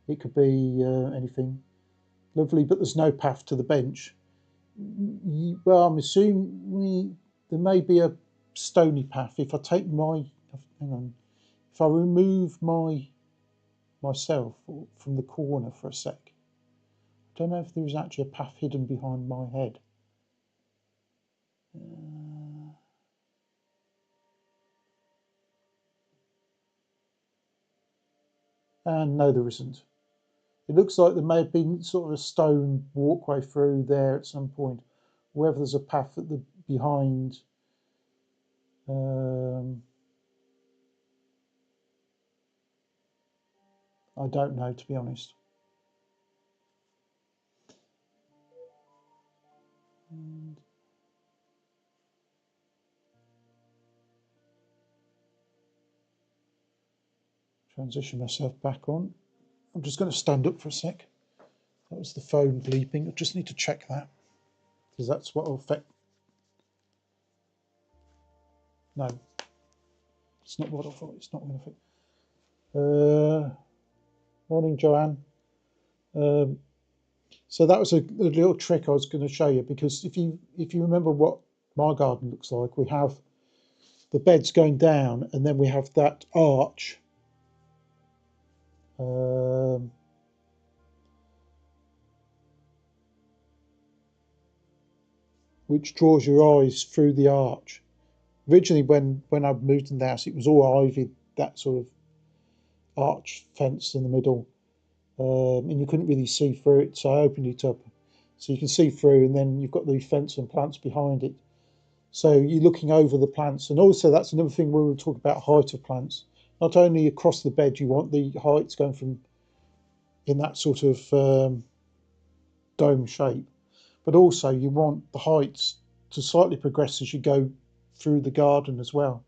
it could be anything. Lovely, but there's no path to the bench. Well, I'm assuming there may be a stony path. If I take if I remove myself from the corner for a sec, I don't know if there's actually a path hidden behind my head. And no, there isn't. It looks like there may have been sort of a stone walkway through there at some point. Whether there's a path at the behind, I don't know, to be honest. And transition myself back on. I'm just going to stand up for a sec. That was the phone bleeping. I just need to check that, because that's what will affect. No, it's not what I thought. It's not going to affect. Morning, Joanne. So that was a little trick I was going to show you, because if you remember what my garden looks like, we have the beds going down, and then we have that arch. Which draws your eyes through the arch. Originally, when I moved in the house, it was all ivy, that sort of arch fence in the middle, and you couldn't really see through it, so I opened it up. so you can see through, and then you've got the fence and plants behind it. So you're looking over the plants, and also that's another thing where we'll talk about height of plants. Not only across the bed, you want the heights going from in that sort of dome shape, but also you want the heights to slightly progress as you go through the garden as well.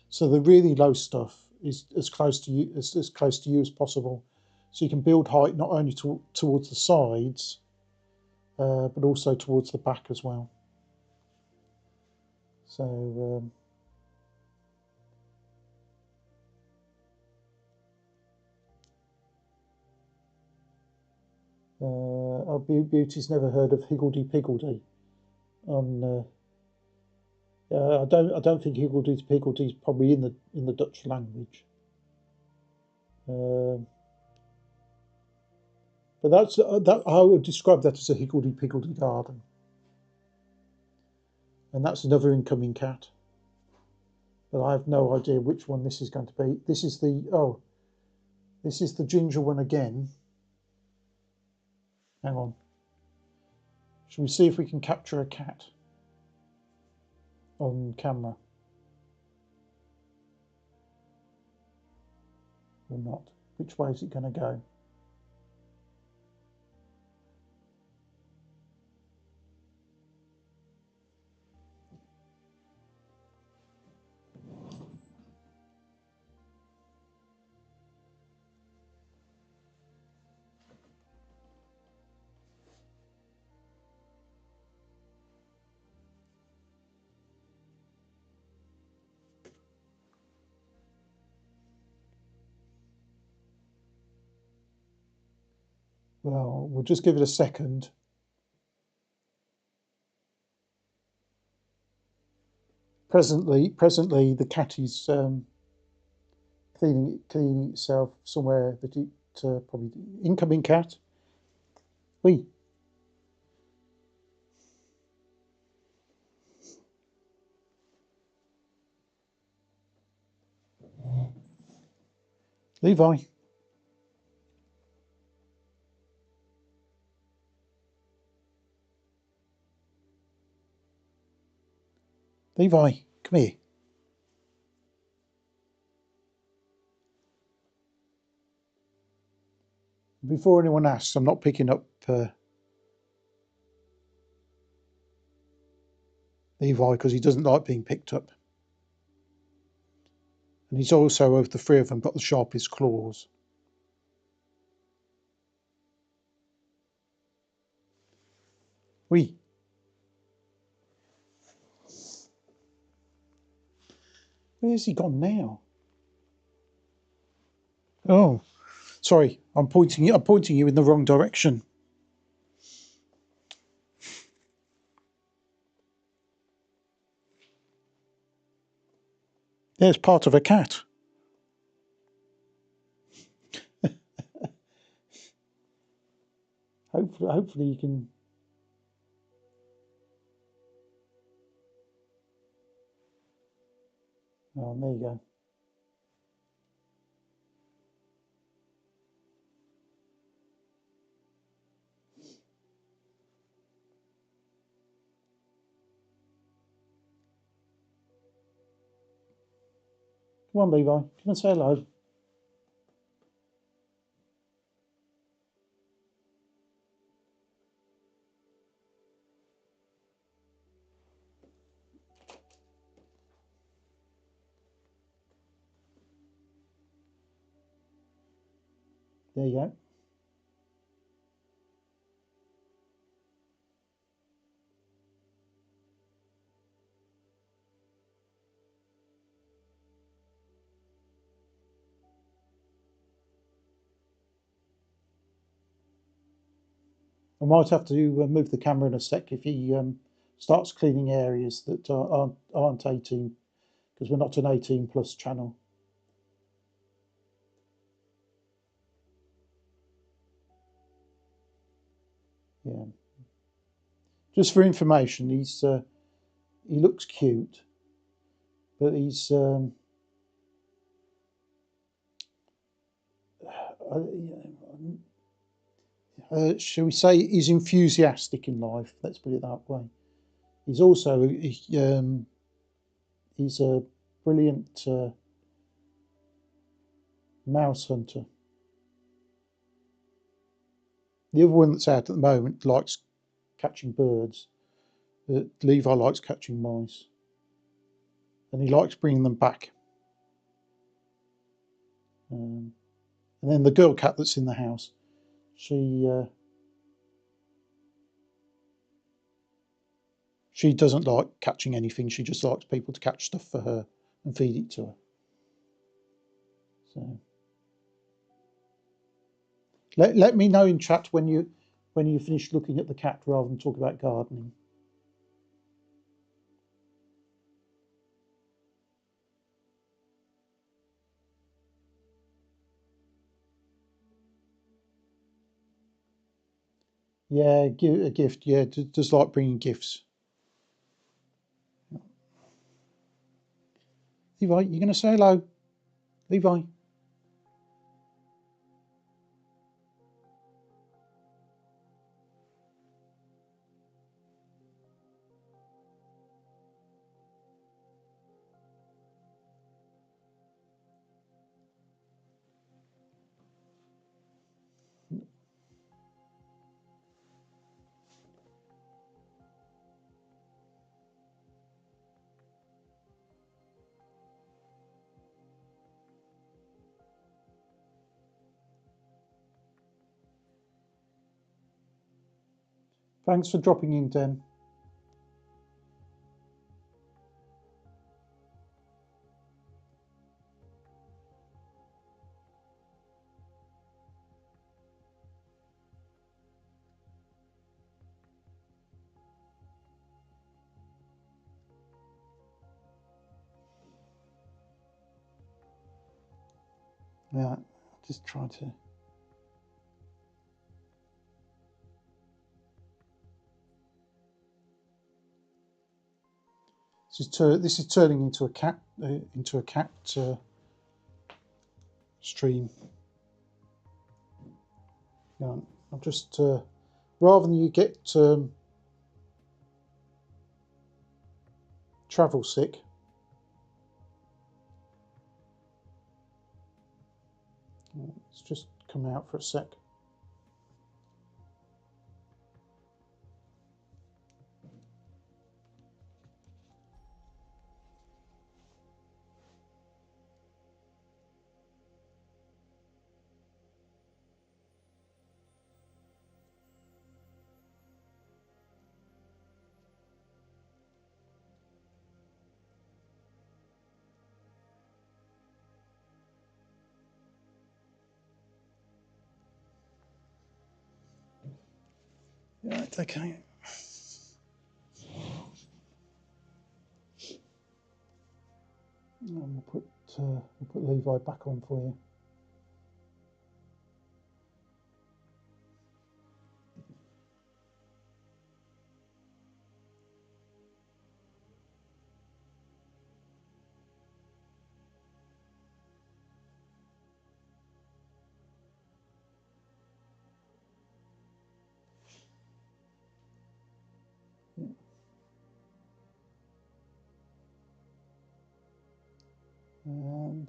So the really low stuff is as close to you as close to you as possible. So you can build height not only towards the sides, but also towards the back as well. So our Beauty's never heard of higgledy piggledy. On I don't think higgledy piggledy is probably in the Dutch language. But that's that I would describe that as a higgledy piggledy garden. And that's another incoming cat. But I have no idea which one this is going to be. This is the ginger one again. Hang on. Shall we see if we can capture a cat on camera? Or not? Which way is it going to go? Well, we'll just give it a second. Presently, the cat is cleaning itself somewhere that it probably incoming cat. Wee. Levi. Levi, come here. Before anyone asks, I'm not picking up Levi because he doesn't like being picked up. And he's also, of the three of them, got the sharpest claws. Wee. Where's he gone now? Oh, sorry. I'm pointing you in the wrong direction. There's part of a cat. Hopefully you can. Oh, there you go. Come on, Levi. Come and say hello. There you go. I might have to move the camera in a sec if he starts cleaning areas that aren't 18, because we're not an 18+ channel. Yeah. Just for information, he looks cute, but he's shall we say, is enthusiastic in life. Let's put it that way. He's also he's a brilliant mouse hunter. The other one that's out at the moment likes catching birds, but Levi likes catching mice, and he likes bringing them back. And then the girl cat that's in the house, she doesn't like catching anything. She just likes people to catch stuff for her and feed it to her. So let me know in chat when you finish looking at the cat rather than talk about gardening. Yeah, give a gift. Yeah, just like bringing gifts. Levi, you going to say hello? Levi. Thanks for dropping in, Den. Yeah, just try to. This is turning into a cat stream. Yeah, I'm just rather than you get travel sick. Let's just come out for a sec. Yeah, it's okay. We'll put Levi back on for you. And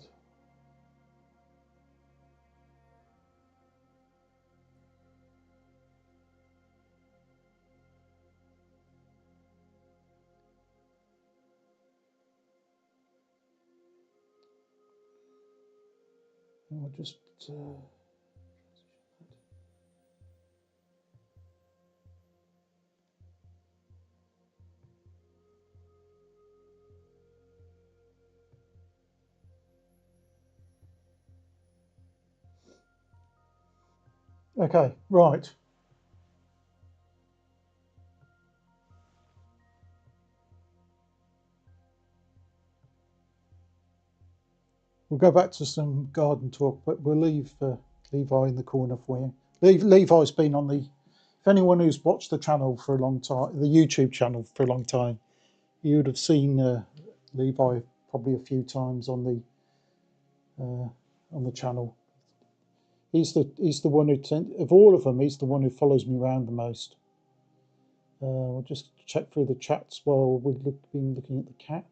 we'll just okay, right. We'll go back to some garden talk, but we'll leave Levi in the corner for you. Levi's been on the. If anyone who's watched the channel for a long time, the YouTube channel for a long time, you would have seen Levi probably a few times on the channel. He's the one who of all of them, he's the one who follows me around the most. We'll just check through the chats while we've been looking at the cat.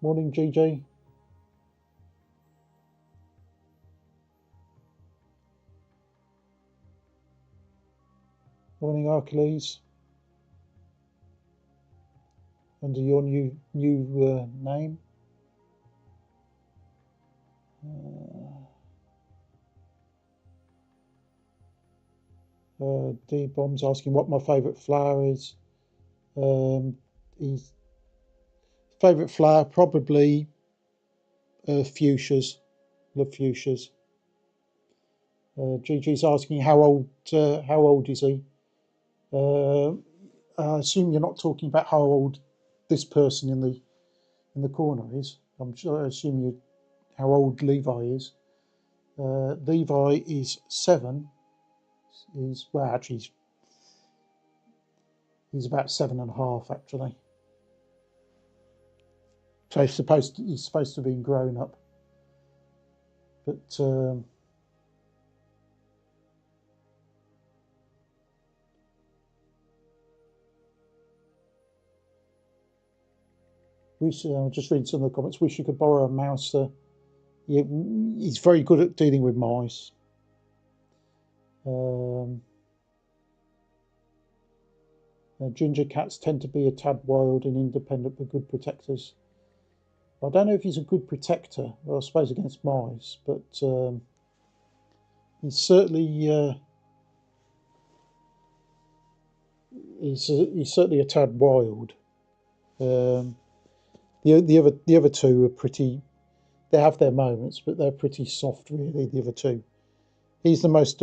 Morning, GJ. Morning, Hercules. Under your new name. D-Bomb's asking what my favourite flower is. His favourite flower probably fuchsias. Love fuchsias. Gigi's asking how old is he? I assume you're not talking about how old this person in the corner is. I assume how old Levi is. Levi is 7. He's actually he's about 7.5 actually. So he's supposed to be grown up, but I'll just read some of the comments. Wish you could borrow a mouse. Yeah, he's very good at dealing with mice. Ginger cats tend to be a tad wild and independent, but good protectors. I don't know if he's a good protector, I suppose against mice, but he's certainly he's certainly a tad wild. The other two are pretty. They have their moments, but they're pretty soft, really. The other two. He's the most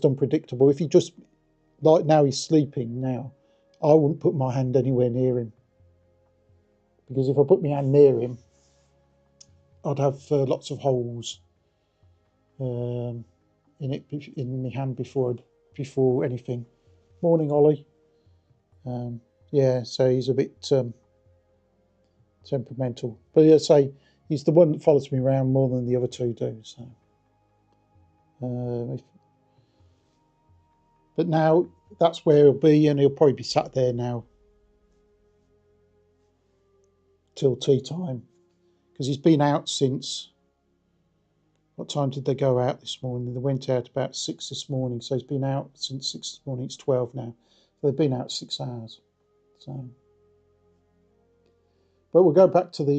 unpredictable. If he just like now he's sleeping now, I wouldn't put my hand anywhere near him, because if I put my hand near him, I'd have lots of holes in my hand before anything. Morning, Ollie. Yeah, so he's a bit temperamental, but yeah, say he's the one that follows me around more than the other two do. So, but now that's where he'll be, and he'll probably be sat there now till tea time, because he's been out since. What time did they go out this morning? They went out about 6 this morning, so he's been out since 6 this morning. It's 12 now. So they've been out 6 hours. So, but we'll go back to the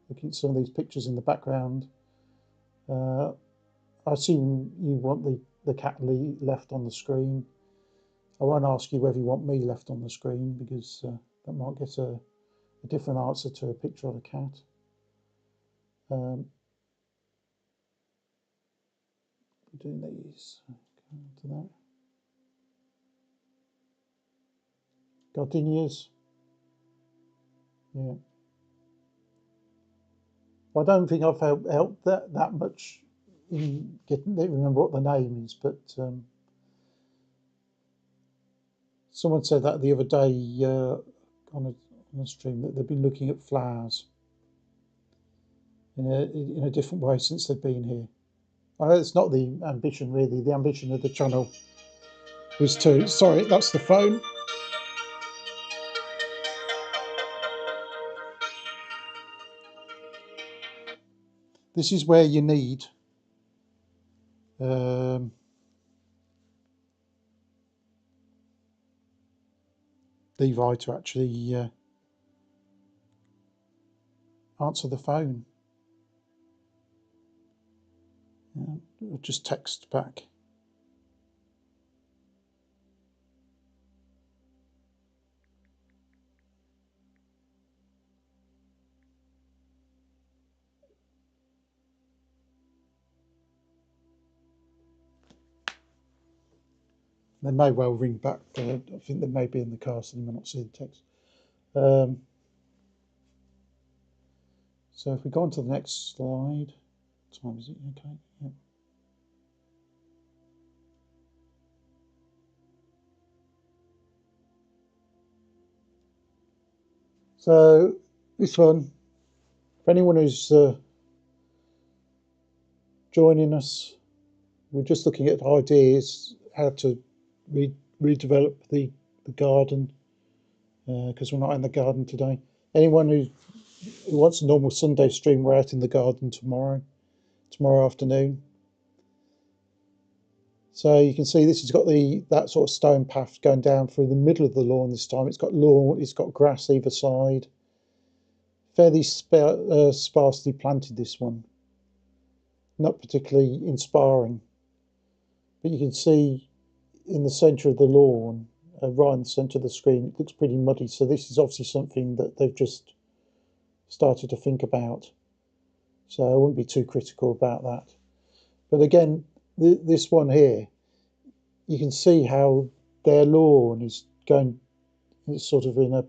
looking at some of these pictures in the background. I assume you want the cat left on the screen. I won't ask you whether you want me left on the screen, because that might get a different answer to a picture of a cat. Doing these, to that. Gardenias. Yeah. I don't think I've helped that much in getting. I don't remember what the name is, but someone said that the other day on a stream, that they've been looking at flowers in a different way since they've been here. It's not the ambition, really. The ambition of the channel was to. Sorry, that's the phone. This is where you need Levi to actually answer the phone. Or just text back. They may well ring back. I think they may be in the car, so they may not see the text. So if we go on to the next slide, what time is it? Okay, yep. So this one, for anyone who's joining us, we're just looking at ideas how to redevelop the garden, because we're not in the garden today. Anyone who wants a normal Sunday stream, we're out in the garden tomorrow afternoon. So you can see this has got that sort of stone path going down through the middle of the lawn this time. It's got grass either side. Fairly sparsely planted, this one. Not particularly inspiring. But you can see in the centre of the lawn, right in the centre of the screen, it looks pretty muddy. So this is obviously something that they've just started to think about. So I wouldn't be too critical about that. But again, this one here, you can see how their lawn is going sort of in a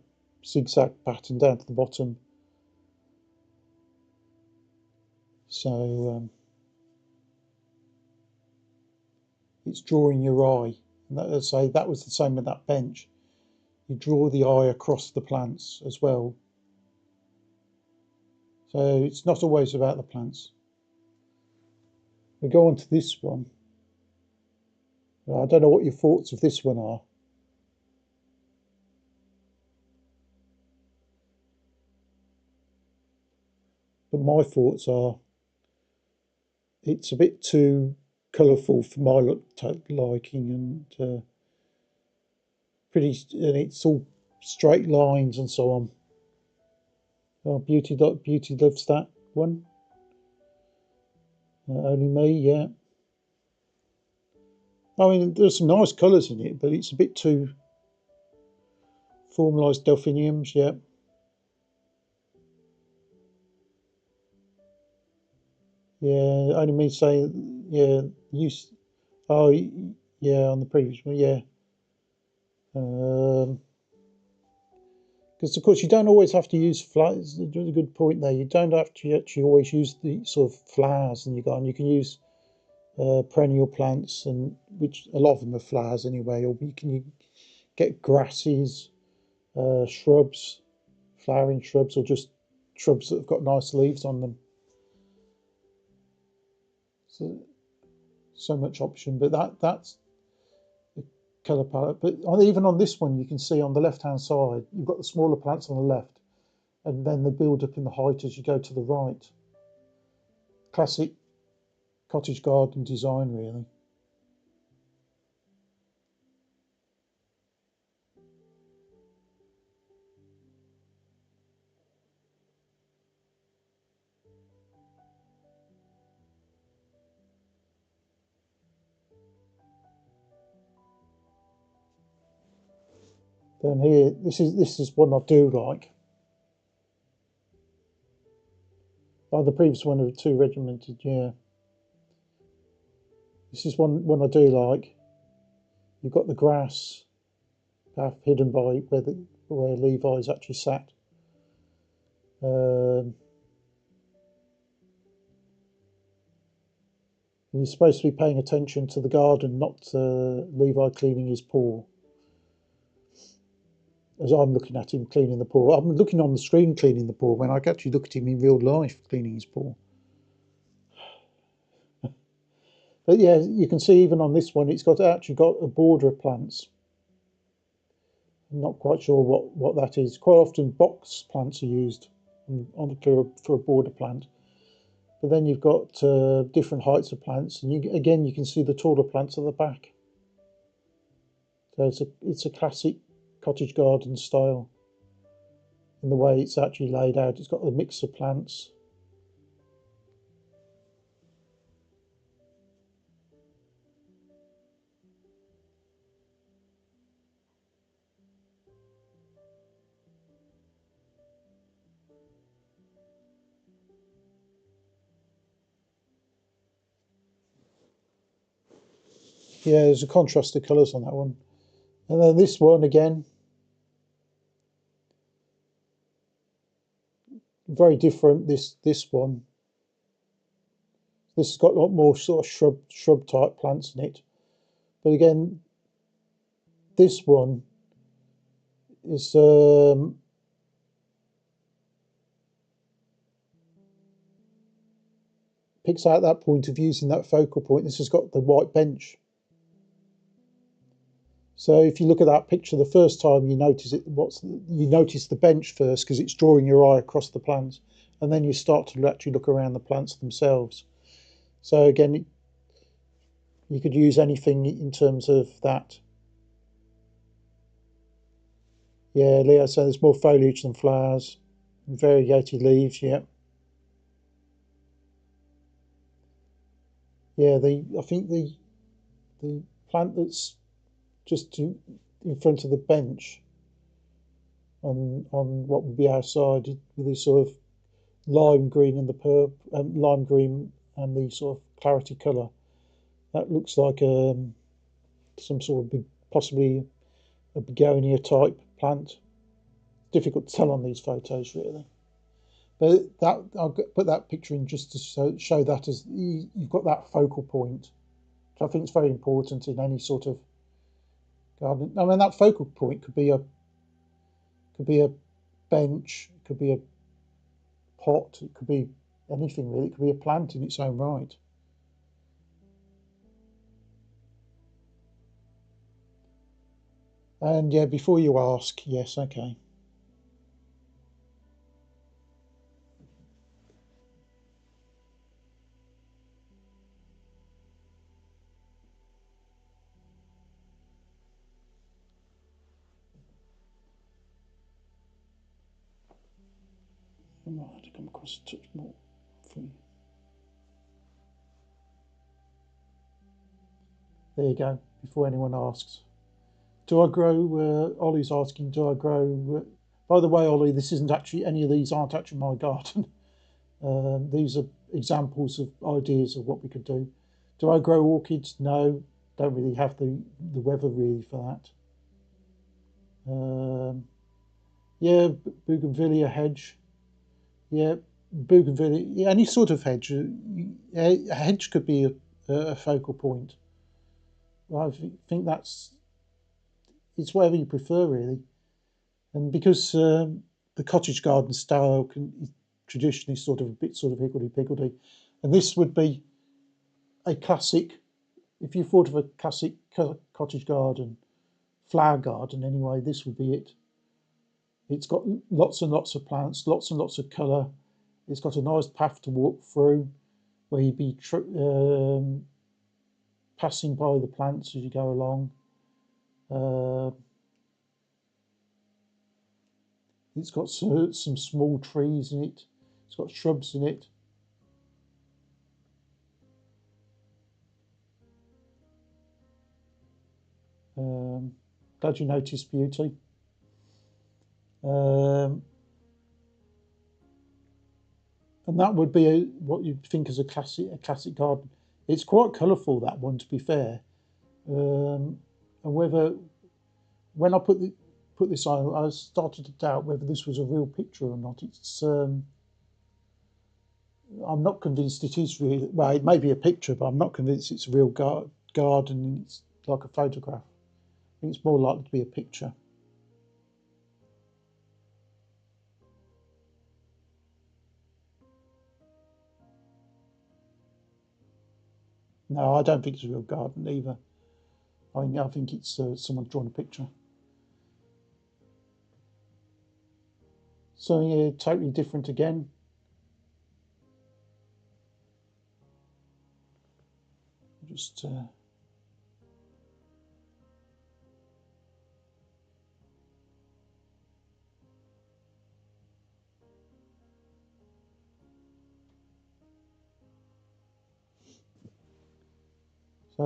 zigzag pattern down to the bottom. So it's drawing your eye. And I'd say that was the same with that bench. You draw the eye across the plants as well. So it's not always about the plants. We go on to this one. I don't know what your thoughts of this one are. But my thoughts are it's a bit too colourful for my liking, and and it's all straight lines and so on. Oh, Beauty loves that one. Only me, yeah. I mean, there's some nice colours in it, but it's a bit too formalised. Delphiniums, yeah. Yeah, only me saying, yeah, oh, yeah, on the previous one, yeah. Because of course you don't always have to use flowers. There's a good point there. You don't have to actually always use the sort of flowers in your garden. You can use perennial plants, and which a lot of them are flowers anyway. Or you get grasses, shrubs, flowering shrubs, or just shrubs that have got nice leaves on them. So much option, but that's the colour palette. But even on this one, you can see on the left-hand side, you've got the smaller plants on the left, and then they build up in the height as you go to the right. Classic cottage garden design, really. Then here, this is one I do like. Oh, the previous one of too regimented, yeah. This is one I do like. You've got the grass path hidden by where Levi's actually sat. You're supposed to be paying attention to the garden, not Levi cleaning his paw. As I'm looking at him cleaning the paw. I'm looking on the screen cleaning the paw when I actually look at him in real life cleaning his paw. But yeah, you can see even on this one, it's actually got a border of plants. I'm not quite sure what that is. Quite often box plants are used for a border plant. But then you've got different heights of plants, and again you can see the taller plants at the back. So it's a classic cottage garden style in the way it's actually laid out. It's got a mix of plants. Yeah, there's a contrast of colours on that one. And then this one again, very different. This one, this has got a lot more sort of shrub type plants in it. But again, this one is picks out that point of using that focal point. This has got the white bench. So if you look at that picture the first time, you notice you notice the bench first because it's drawing your eye across the plants, and then you start to actually look around the plants themselves. So again, you could use anything in terms of that. Yeah, Leo, so there's more foliage than flowers, and variegated leaves. Yeah, yeah. I think the plant that's just in front of the bench on what would be outside with this sort of lime green and the lime green and the sort of clarity colour. That looks like some sort of possibly a begonia type plant. Difficult to tell on these photos really, but I'll put that picture in just to show that as you've got that focal point, which I think is very important in any sort of garden. I mean, that focal point could be a bench, it could be a pot, it could be anything really. It could be a plant in its own right. And yeah, before you ask, yes, okay. I might have to come across a touch more thing. There you go, before anyone asks. Do I grow, Ollie's asking, do I grow, by the way, Ollie, this isn't actually, any of these aren't actually my garden. These are examples of ideas of what we could do. Do I grow orchids? No, don't really have the weather really for that. Yeah, bougainvillea hedge. Yeah, bougainvillea, yeah, any sort of hedge. A hedge could be a focal point. I think it's whatever you prefer really. And because the cottage garden style is traditionally sort of a bit sort of higgledy-piggledy, and this would be a classic, if you thought of a classic cottage garden, flower garden anyway, this would be it. It's got lots and lots of plants, lots and lots of colour. It's got a nice path to walk through where you'd be passing by the plants as you go along. It's got some small trees in it. It's got shrubs in it. Glad you noticed, Beauty. And that would be what you'd think as a classic garden. It's quite colourful, that one, to be fair. And whether when I put this on, I started to doubt whether this was a real picture or not. It's I'm not convinced it is real. Well, it may be a picture, but I'm not convinced it's a real garden. It's like a photograph. I think it's more likely to be a picture. No, I don't think it's a real garden either. I think it's someone drawn a picture. Something totally different again. Just so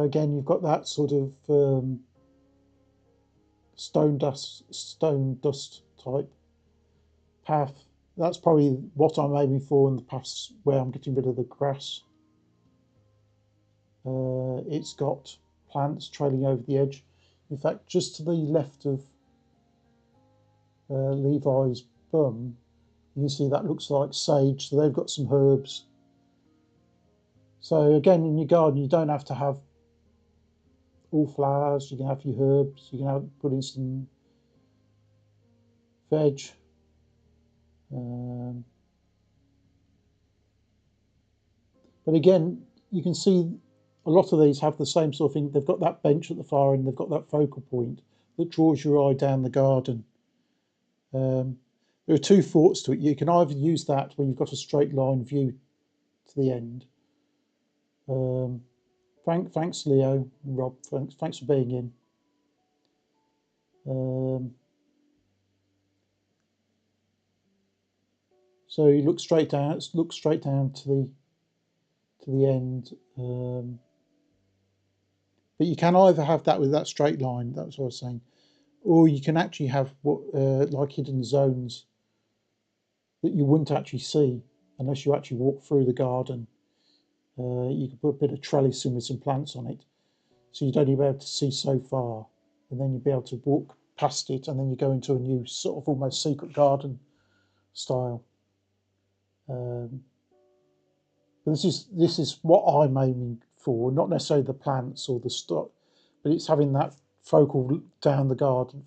again, you've got that sort of stone dust type path. That's probably what I'm aiming for in the paths where I'm getting rid of the grass. It's got plants trailing over the edge. In fact, just to the left of Levi's bum, you can see that looks like sage. So they've got some herbs. So again, in your garden, you don't have to have all flowers. You can have your herbs. You can put in some veg. But again, you can see a lot of these have the same sort of thing. They've got that bench at the far end, they've got that focal point that draws your eye down the garden. There are two thoughts to it. You can either use that where you've got a straight line view to the end. Thanks Leo and Rob, thanks for being in. So you look straight down to the end. But you can either have that with that straight line, that's what I was saying, or you can actually have what like hidden zones that you wouldn't actually see unless you actually walk through the garden. You could put a bit of trellis in with some plants on it, so you'd only be able to see so far, and then you'd be able to walk past it, and then you go into a new sort of almost secret garden style. But this is what I'm aiming for, not necessarily the plants or the stock, but it's having that focal view down the garden.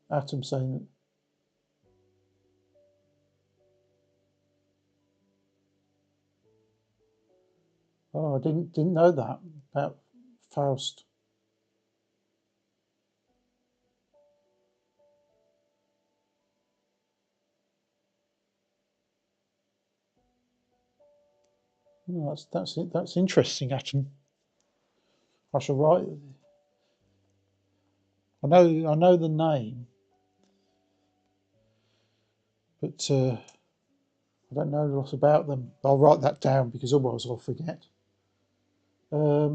Atom saying that. Oh, I didn't know that about Faust. Oh, that's interesting, Atom. I shall write. I know the name, but I don't know a lot about them. I'll write that down because otherwise I'll forget. Yeah,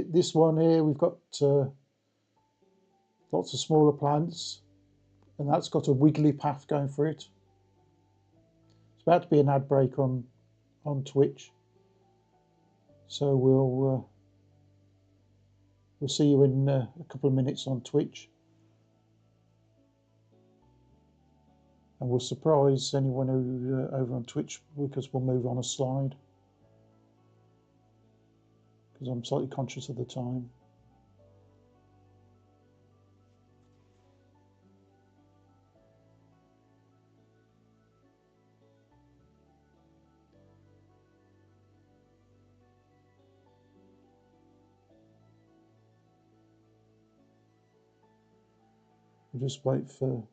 this one here, we've got lots of smaller plants, and that's got a wiggly path going through it. It's about to be an ad break on Twitch, so we'll see you in a couple of minutes on Twitch, and we'll surprise anyone who over on Twitch because we'll move on a slide because I'm slightly conscious of the time. We'll just wait for.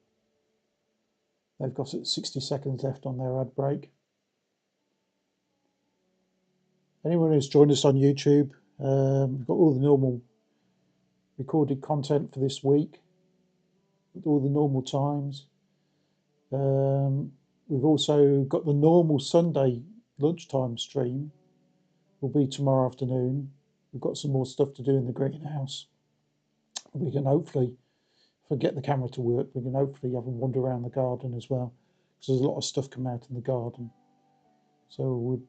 They've got 60 seconds left on their ad break. Anyone who's joined us on YouTube, we've got all the normal recorded content for this week at all the normal times. We've also got the normal Sunday lunchtime stream. Will be tomorrow afternoon. We've got some more stuff to do in the greenhouse. We can hopefully, if I get the camera to work, we can hopefully have a wander around the garden as well, because there's a lot of stuff coming out in the garden. So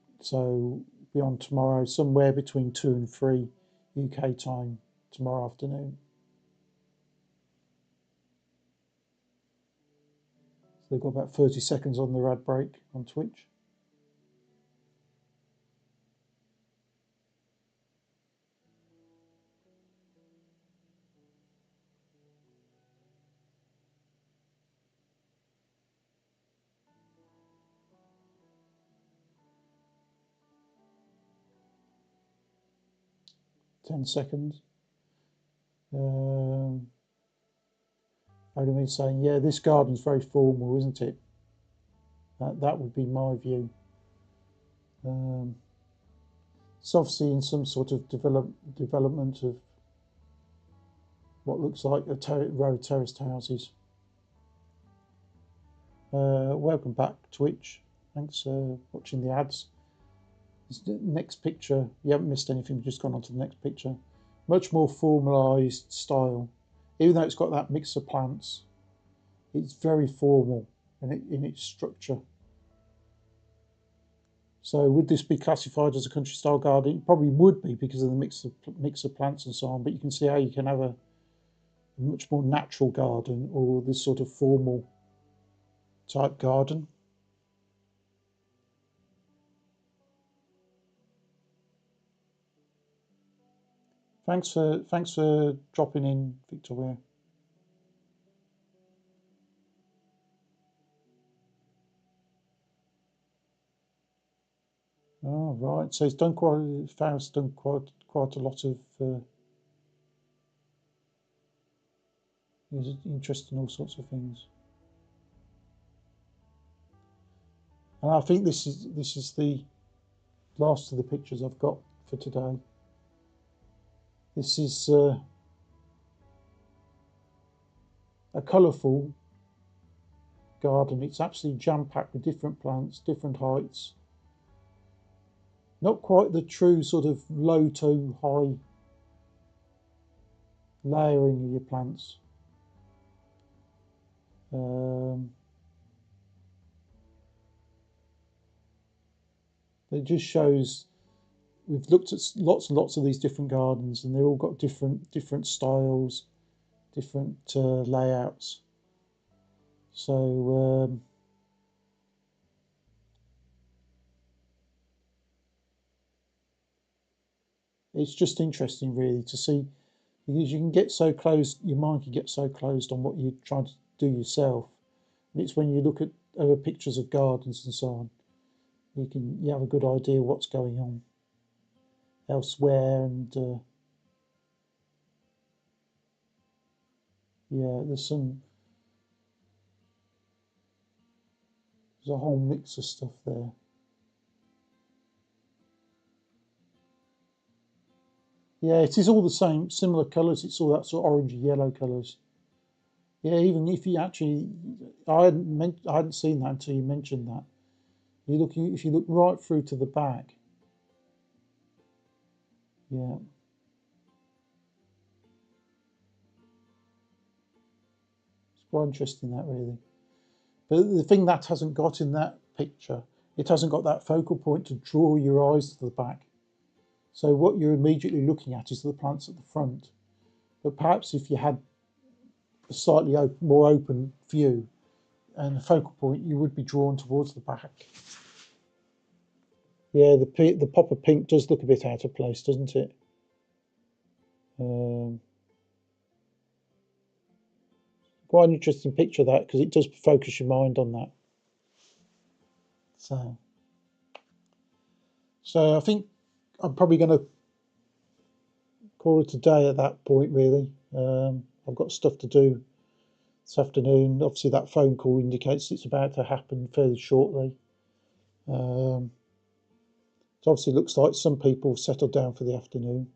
be on tomorrow, somewhere between 2 and 3 UK time tomorrow afternoon. So they've got about 30 seconds on their ad break on Twitch. Ten seconds. Only saying, yeah, this garden's very formal, isn't it? That would be my view. It's obviously in some sort of development of what looks like a row of terraced houses. Welcome back, Twitch. Thanks for watching the ads. This next picture, you haven't missed anything, we've just gone on to the next picture. Much more formalised style. Even though it's got that mix of plants, it's very formal in its structure. So would this be classified as a country style garden? It probably would be because of the mix of plants and so on, but you can see how you can have a much more natural garden or this sort of formal type garden. Thanks for dropping in, Victoria. Oh, right. So he's done Farrah's done quite a lot of. He's interested in all sorts of things, and I think this is the last of the pictures I've got for today. This is a colourful garden. It's absolutely jam-packed with different plants, different heights. Not quite the true sort of low to high layering of your plants. It just shows we've looked at lots and lots of these different gardens, and they've all got different styles, different layouts. So it's just interesting, really, to see, because you can get so closed, your mind can get so closed on what you're trying to do yourself. And it's when you look at other pictures of gardens and so on, you have a good idea what's going on elsewhere. And yeah, there's a whole mix of stuff there. Yeah, it is all the same, similar colours. It's all that sort of orangey yellow colours. Yeah, even if you actually, I hadn't seen that until you mentioned that. If you look right through to the back, yeah, it's quite interesting, that, really. But the thing that hasn't got in that picture, it hasn't got that focal point to draw your eyes to the back. So what you're immediately looking at is the plants at the front. But perhaps if you had a slightly more open view and a focal point, you would be drawn towards the back. Yeah, the pop of pink does look a bit out of place, doesn't it? Quite an interesting picture, that, because it does focus your mind on that. So I think I'm probably going to call it a day at that point, really. I've got stuff to do this afternoon. Obviously, that phone call indicates it's about to happen fairly shortly. It obviously looks like some people have settled down for the afternoon.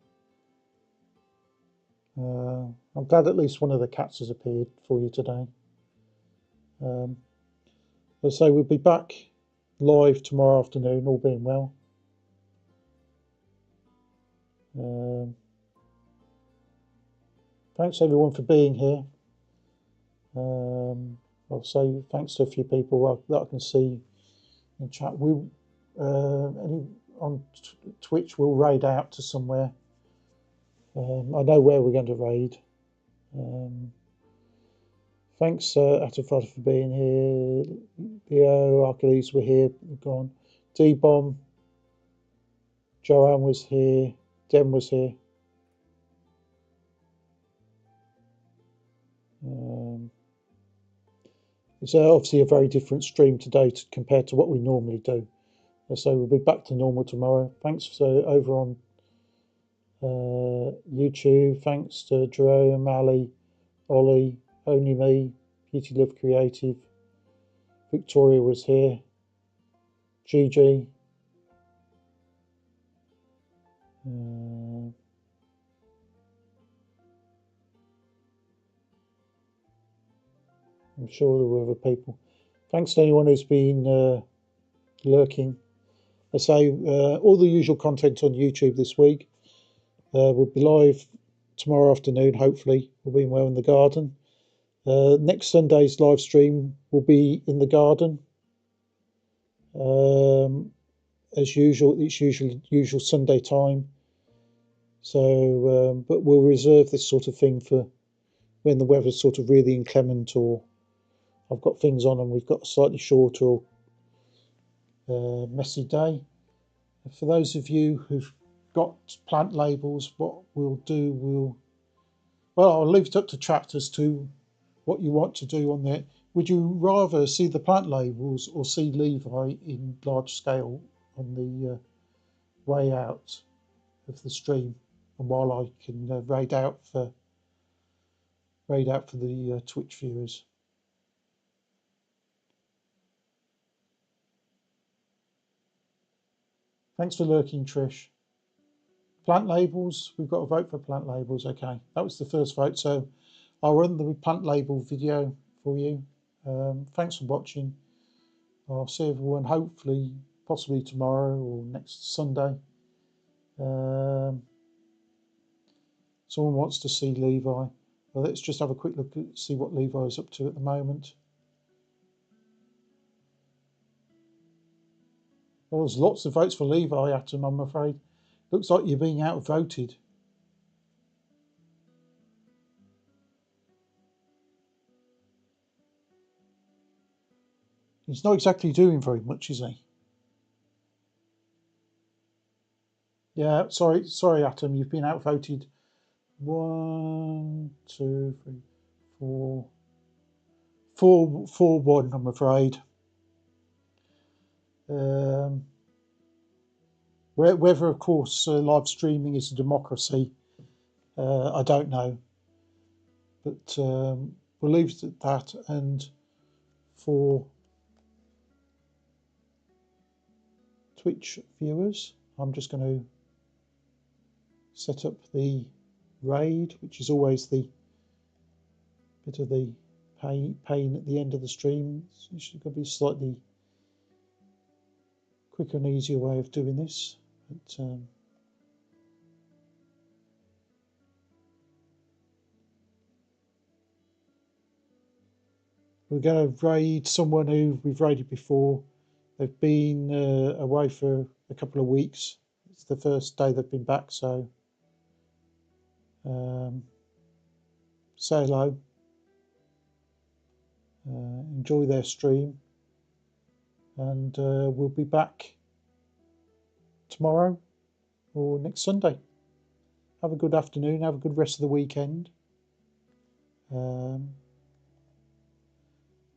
I'm glad at least one of the cats has appeared for you today. As I say, we'll be back live tomorrow afternoon, all being well. Thanks everyone for being here. I'll say thanks to a few people that I can see in chat. On Twitch, we'll raid out to somewhere. I know where we're going to raid. Thanks, Atafada, for being here. Leo, Achilles were here, gone. D-Bomb, Joanne was here, Dem was here. It's obviously a very different stream today compared to what we normally do. So we'll be back to normal tomorrow. Thanks over on YouTube. Thanks to Jerome, Ali, Ollie, Only Me, Beauty Love Creative. Victoria was here. Gigi. I'm sure there were other people. Thanks to anyone who's been lurking. I say all the usual content on YouTube this week. We'll be live tomorrow afternoon, hopefully. We'll be well in the garden. Next Sunday's live stream will be in the garden. As usual, it's usual Sunday time. So, but we'll reserve this sort of thing for when the weather's sort of really inclement, or I've got things on and we've got a slightly shorter or messy day. For those of you who've got plant labels, what we'll do, well, I'll leave it up to chat as to what you want to do on there. Would you rather see the plant labels or see Levi in large scale on the way out of the stream? And while I can raid out for the Twitch viewers. Thanks for lurking, Trish. Plant labels, we've got a vote for plant labels. Okay, that was the first vote. So I'll run the plant label video for you. Thanks for watching. I'll see everyone hopefully, possibly tomorrow or next Sunday. Someone wants to see Levi. Well, let's just have a quick look at see what Levi is up to at the moment. Well, there's lots of votes for Levi, Atom, I'm afraid. Looks like you're being outvoted. He's not exactly doing very much, is he? Yeah, sorry, Atom, you've been outvoted. 1, 2, 3, 4, 4-1, I'm afraid. Whether, of course, live streaming is a democracy, I don't know. But we'll leave it at that. And for Twitch viewers, I'm just going to set up the raid, which is always the bit of the pain at the end of the stream. It's going to be a slightly quicker and easier way of doing this. But, we're going to raid someone who we've raided before. They've been away for a couple of weeks. It's the first day they've been back, so say hello. Enjoy their stream, and we'll be back tomorrow or next Sunday. Have a good afternoon. Have a good rest of the weekend. And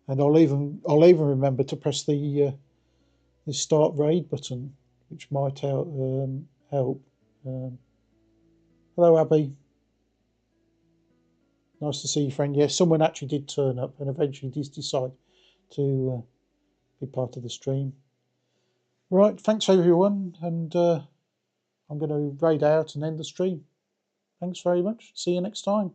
I'll even remember to press the start raid button, which might help. Hello, Abby. Nice to see you, friend. Yes, someone actually did turn up and eventually did decide to be part of the stream. Right, thanks everyone, and I'm going to raid out and end the stream. Thanks very much. See you next time.